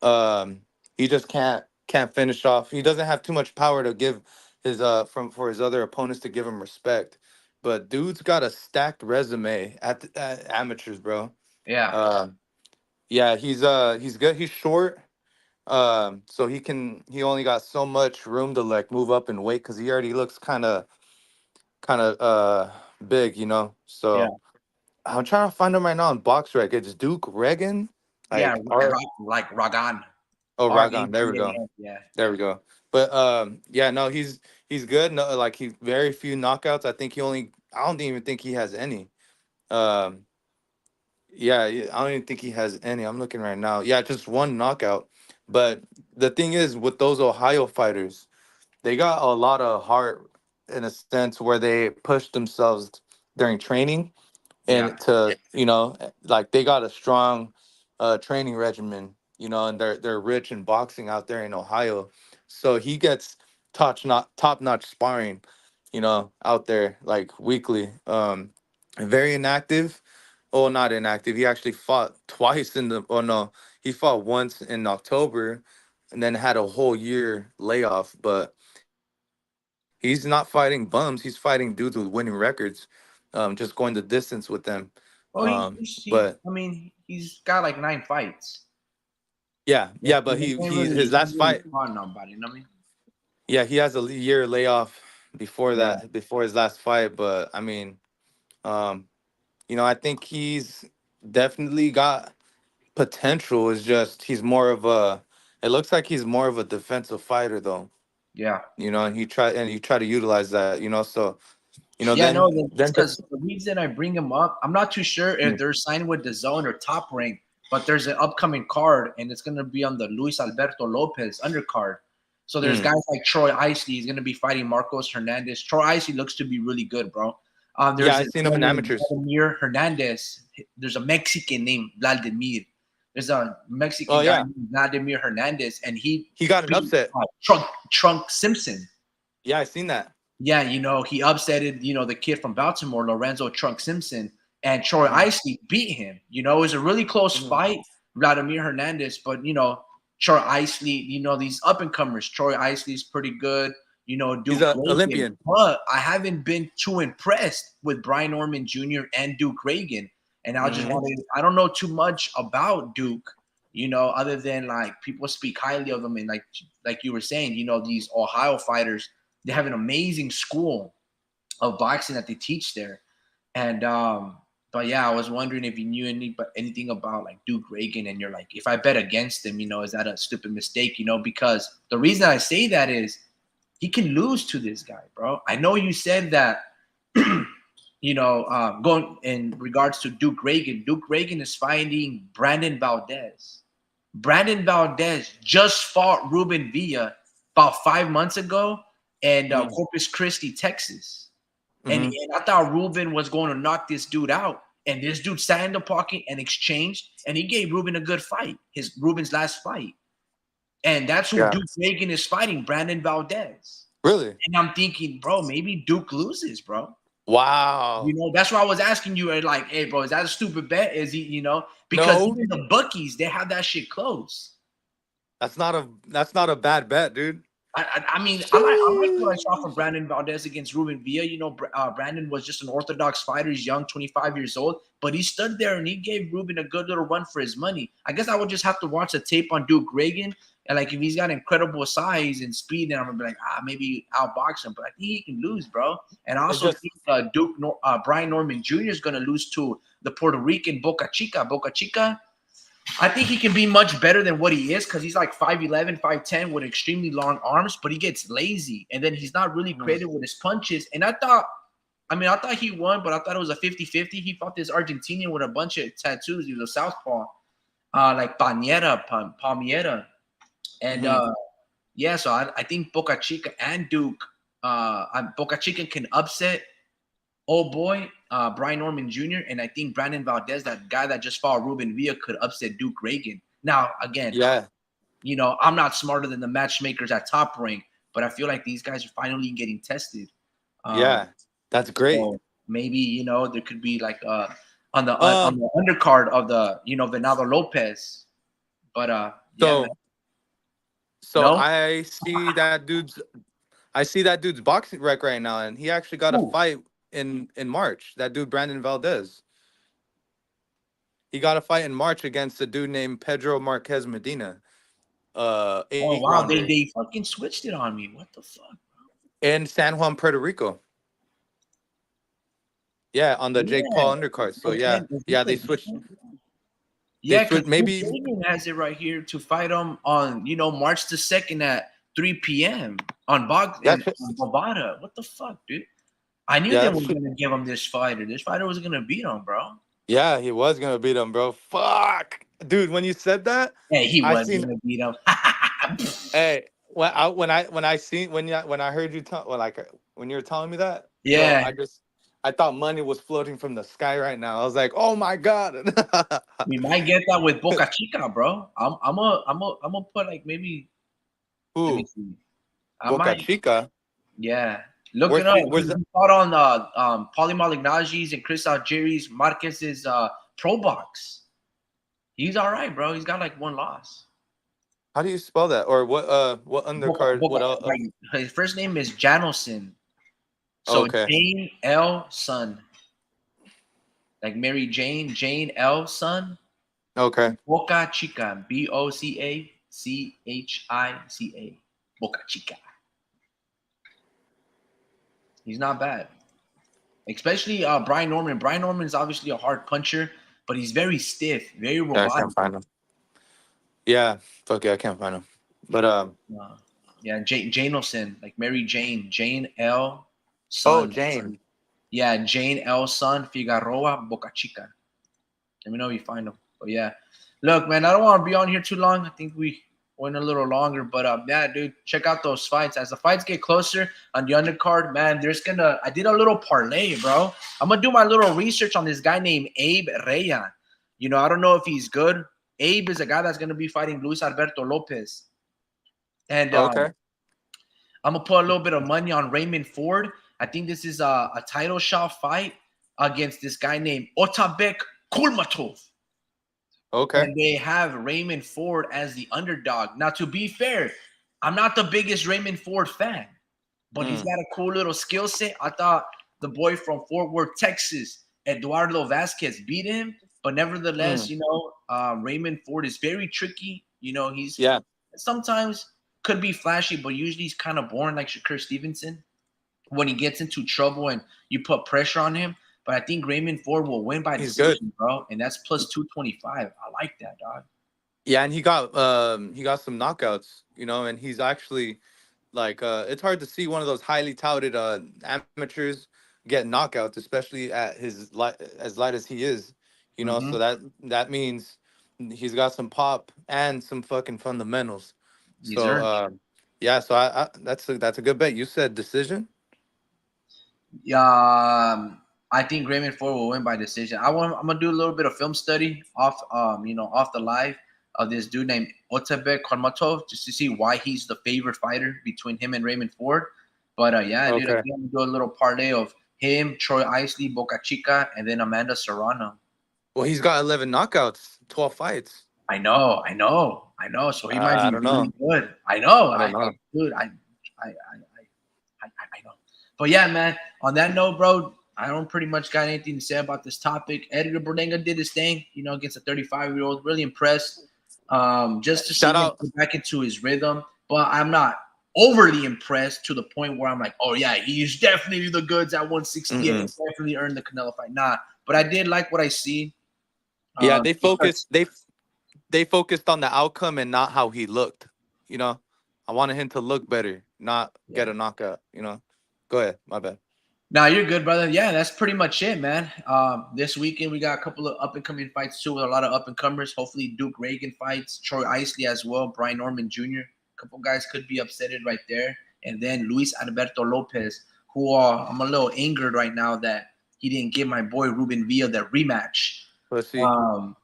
Um, he just can't finish off. He doesn't have too much power to give his from for his other opponents to give him respect. But dude's got a stacked resume at amateurs, bro. yeah. Um, yeah, he's good. He's short. So he only got so much room to like move up in weight because he already looks kind of big. Yeah, So I'm trying to find him right now in box rec. It's Duke Reagan, yeah, like R. like Ragan, Oh, Ragon. There we go. Ragan. Yeah, There we go. But yeah, no, he's good. No, like, he very few knockouts. I don't even think he has any. Um, yeah, I don't even think he has any. I'm looking right now. Yeah, just one knockout. But the thing is, with those Ohio fighters, they got a lot of heart, in a sense, where they push themselves during training, yeah. and like, they got a strong training regimen, and they're rich in boxing out there in Ohio. So he gets top notch sparring, out there, like, weekly. Very inactive. Oh, not inactive, he actually fought twice oh no, he fought once in October, and then had a whole year layoff. But he's not fighting bums, he's fighting dudes with winning records, just going the distance with them. Well, But I mean, he's got like 9 fights. yeah, Yeah, but he he ain't he really, his he ain't last really fight, fought nobody. You know what I mean? yeah, he has a year layoff before Yeah, that, before his last fight. But I mean, um, I think he's definitely got potential. Is just he's more of a It looks like he's more of a defensive fighter, though. Yeah. You know, and he try to utilize that. You know, so Yeah, no, it's then to, because the reason I bring him up, I'm not too sure if mm, they're signed with the Zone or Top Rank, but there's an upcoming card, and it's gonna be on the Luis Alberto Lopez undercard. So there's mm. guys like Troy Isley. He's gonna be fighting Marcos Hernandez. Troy Isley looks to be really good, bro. Yeah, There's I this seen guy him in named amateurs. Vladimir Hernandez. There's a Mexican named Vladimir. There's a Oh Mexican guy yeah, named Vladimir Hernandez, and he he got an beat upset. Trunk Simpson. Yeah, I seen that. Yeah, he upsetted, the kid from Baltimore, Lorenzo Trunk Simpson, and Troy Mm-hmm. Isley beat him. It was a really close Mm-hmm. fight, Vladimir Hernandez, but Troy Isley, these up and comers, Troy Isley's pretty good, He's Duke a Reagan, Olympian. but I haven't been too impressed with Brian Norman Jr. and Duke Reagan. And Mm-hmm. I don't know too much about Duke, other than like people speak highly of them, and like you were saying, these Ohio fighters, they have an amazing school of boxing that they teach there. And but yeah, I was wondering if you knew anything about like Duke Reagan, and you're like, if I bet against him, is that a stupid mistake? Because the reason I say that is he can lose to this guy, bro. I know you said that. Going in regards to Duke Reagan is fighting Brandon Valdez. Brandon Valdez just fought Ruben Villa about 5 months ago in Mm-hmm. Corpus Christi, Texas. And, Mm-hmm. and I thought Ruben was going to knock this dude out. And this dude sat in the pocket and exchanged, and he gave Ruben a good fight, Ruben's last fight. And that's who Yeah. Duke Reagan is fighting, Brandon Valdez. Really? And I'm thinking, bro, maybe Duke loses, bro. Wow. That's why I was asking you, like, hey, bro, is that a stupid bet? Is he, because No, even the bookies, they have that shit close. that's not a bad bet, dude. I mean, I like what I saw from Brandon Valdez against Ruben Villa. Brandon was just an orthodox fighter. He's young, 25 years old, but he stood there and he gave Ruben a good little run for his money. I guess I would just have to watch the tape on Duke Reagan, and like if he's got incredible size and speed, then I'm gonna be like, maybe outbox him. But I think he can lose, bro. And I It's also just think Brian Norman Jr. is gonna lose to the Puerto Rican Boca Chica. Boca Chica. I think he can be much better than what he is because he's like 5'11", 5'10", with extremely long arms, but he gets lazy. And then he's not really creative with his punches. And I thought he won, but I thought it was a 50-50. He fought this Argentinian with a bunch of tattoos. He was a southpaw, like Palmiera. And yeah, so I think Boca Chica and Duke, Boca Chica can upset old boy, Brian Norman Jr., and I think Brandon Valdez, that guy that just fought Ruben Villa, could upset Duke Reagan. Now, again, yeah. I'm not smarter than the matchmakers at Top Rank, but I feel like these guys are finally getting tested. Yeah. That's great. So maybe there could be like on the Um undercard of the Venado Lopez, but yeah, man. so No. I see that dude's boxing rec right now, and he actually got a Ooh. fight in March. That dude Brandon Valdez. He got a fight in March against a dude named Pedro Marquez Medina. Oh Eight wow, rounder they fucking switched it on me. What the fuck? in San Juan, Puerto Rico. Yeah, on the Jake Yeah. Paul undercard. So Okay. yeah, they switched. They Yeah, because switched. Maybe Reagan has it right here to fight him on, March the 2nd at 3 p.m. on that's Bovada. What the fuck, dude? I knew yeah, they were gonna give him this fighter. This fighter was gonna beat him, bro. yeah. He was gonna beat him, bro. Fuck, dude. When you said that, Hey, he I was seen. gonna beat him. Hey, when I heard you tell when you were telling me that, bro, Yeah, I thought money was floating from the sky right now. I was like, oh my god. we might get that with Boca Chica, bro. I'm gonna put like maybe. Let me Ooh, see. I Boca might. Chica. Yeah. Look it Where's up. the where's He the, fought on Paulie Malignaggi's and Chris Algieri's Marquez's pro box. He's all right, bro. He's got like one loss. how do you spell that? Or what undercard? What else? Like, his first name is Janelson. So Okay. Jane L. Son. Like Mary Jane L. Son. Okay. Boca Chica. Bocachica. Boca Chica. He's not bad. Especially Brian Norman. Brian Norman is obviously a hard puncher, but he's very stiff, very Yeah, I robotic. can't find him. Yeah, fuck yeah, I can't find him. But Uh, yeah, Jane Olsen, like Mary Jane L. oh, Son. Jane. Yeah, Jane L. Son Figueroa Boca Chica. Let me know if you find them. But yeah, look, man, I don't want to be on here too long. I think we went a little longer, but yeah, dude, check out those fights. As the fights get closer on the undercard, man, I did a little parlay, bro. I'm gonna do my little research on this guy named Abe Reya. You know, I don't know if he's good. Abe is a guy that's gonna be fighting Luis Alberto Lopez, and Okay. I'm gonna put a little bit of money on Raymond Ford. I think this is a title shot fight against this guy named Otabek Kulmatov. Okay. And they have Raymond Ford as the underdog. Now, to be fair, I'm not the biggest Raymond Ford fan, but he's Mm. got a cool little skill set. I thought the boy from Fort Worth, Texas, Eduardo Vasquez, beat him. But nevertheless, Mm. you know, Raymond Ford is very tricky. You know, he's Yeah, sometimes could be flashy, but usually he's kind of boring like Shakur Stevenson when he gets into trouble and you put pressure on him. But I think Raymond Ford will win by he's good. decision, bro. And that's plus 225. I like that, dog. Yeah, and he got some knockouts, you know, and he's actually like it's hard to see one of those highly touted amateurs get knockouts, especially at his light as light as he is, you know, Mm-hmm. so that means he's got some pop and some fucking fundamentals. Yes, So sir. yeah, so I that's a good bet. You said decision? I think Raymond Ford will win by decision. I'm gonna do a little bit of film study off, off the live of this dude named Otabek Kormatov just to see why he's the favorite fighter between him and Raymond Ford. But yeah, dude, Okay. again, I'm gonna do a little parlay of him, Troy Isley, Boca Chica, and then Amanda Serrano. Well, he's got 11 knockouts, 12 fights. I know. So he might I be don't know. really good. I know. I don't know. Dude, I know. But yeah, man. On that note, bro, I don't pretty much got anything to say about this topic. Edgar Berlanga did his thing, you know, against a 35-year-old. Really impressed. Just to see Shout him out. get back into his rhythm. But I'm not overly impressed to the point where I'm like, oh yeah, he's definitely the goods at 168. Mm-mm. Definitely earned the Canelo fight. Nah, but I did like what I see. Yeah, they focused Because they focused on the outcome and not how he looked. You know, I wanted him to look better, not get yeah. a knockout. You know, go ahead, my bad. Nah, you're good, brother. Yeah, that's pretty much it, man. This weekend we got a couple of up and coming fights too, with a lot of up and comers. Hopefully, Duke Reagan fights, Troy Isley as well, Brian Norman Jr. A couple guys could be upsetted right there, and then Luis Alberto Lopez, who I'm a little angered right now that he didn't give my boy Ruben Villa the rematch. Let's see. Um,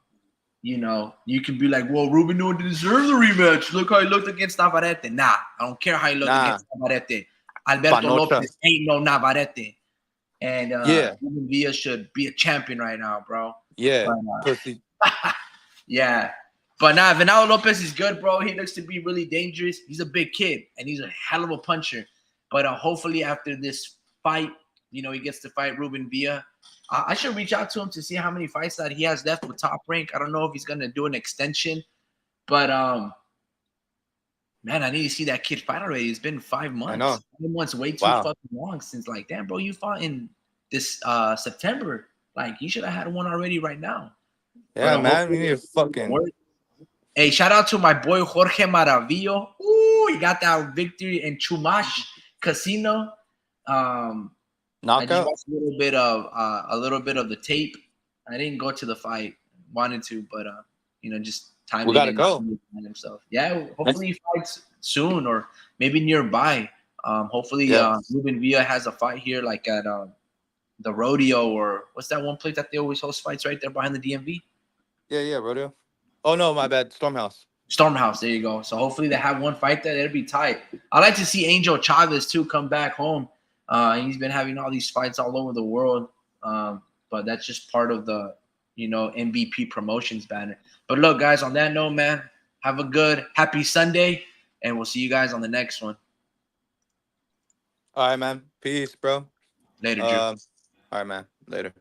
you know, you can be like, well, Ruben didn't deserve the rematch. Look how he looked against Navarrete. Nah, I don't care how he looked Nah, against Navarrete. Alberto panocha. Lopez ain't no Navarrete. And Yeah, Ruben Villa should be a champion right now, bro. yeah, But pussy. yeah. But nah, Venado Lopez is good, bro. He looks to be really dangerous. He's a big kid and he's a hell of a puncher. But hopefully after this fight, you know, he gets to fight Ruben Villa. I should reach out to him to see how many fights that he has left with Top Rank. I don't know if he's gonna do an extension, but man, I need to see that kid fight already. It's been 5 months. I know. 5 months way too Wow. fucking long since like, damn, bro, you fought in this September. Like, you should have had one already right now. But Yeah, man. We hopefully need to it fucking works. Hey, shout out to my boy Jorge Maravillo. Ooh, he got that victory in Chumash Casino. Um, I just knockout. watched a little bit of the tape. I didn't go to the fight, wanted to, but you know, just time We it gotta in go. himself. Yeah, That's- hopefully he fights soon or maybe nearby. Hopefully Yeah, Ruben Villa has a fight here, like at the rodeo or what's that one place that they always host fights right there behind the DMV? yeah, rodeo. Oh no, my bad. Stormhouse. Stormhouse. There you go. So hopefully they have one fight there. That'd be tight. I like to see Angel Chavez too come back home. He's been having all these fights all over the world, but that's just part of the MVP promotions banner. But look, guys, on that note, man, have a good happy Sunday, and we'll see you guys on the next one. All right, man. Peace, bro. Later, Drew. All right, man. Later.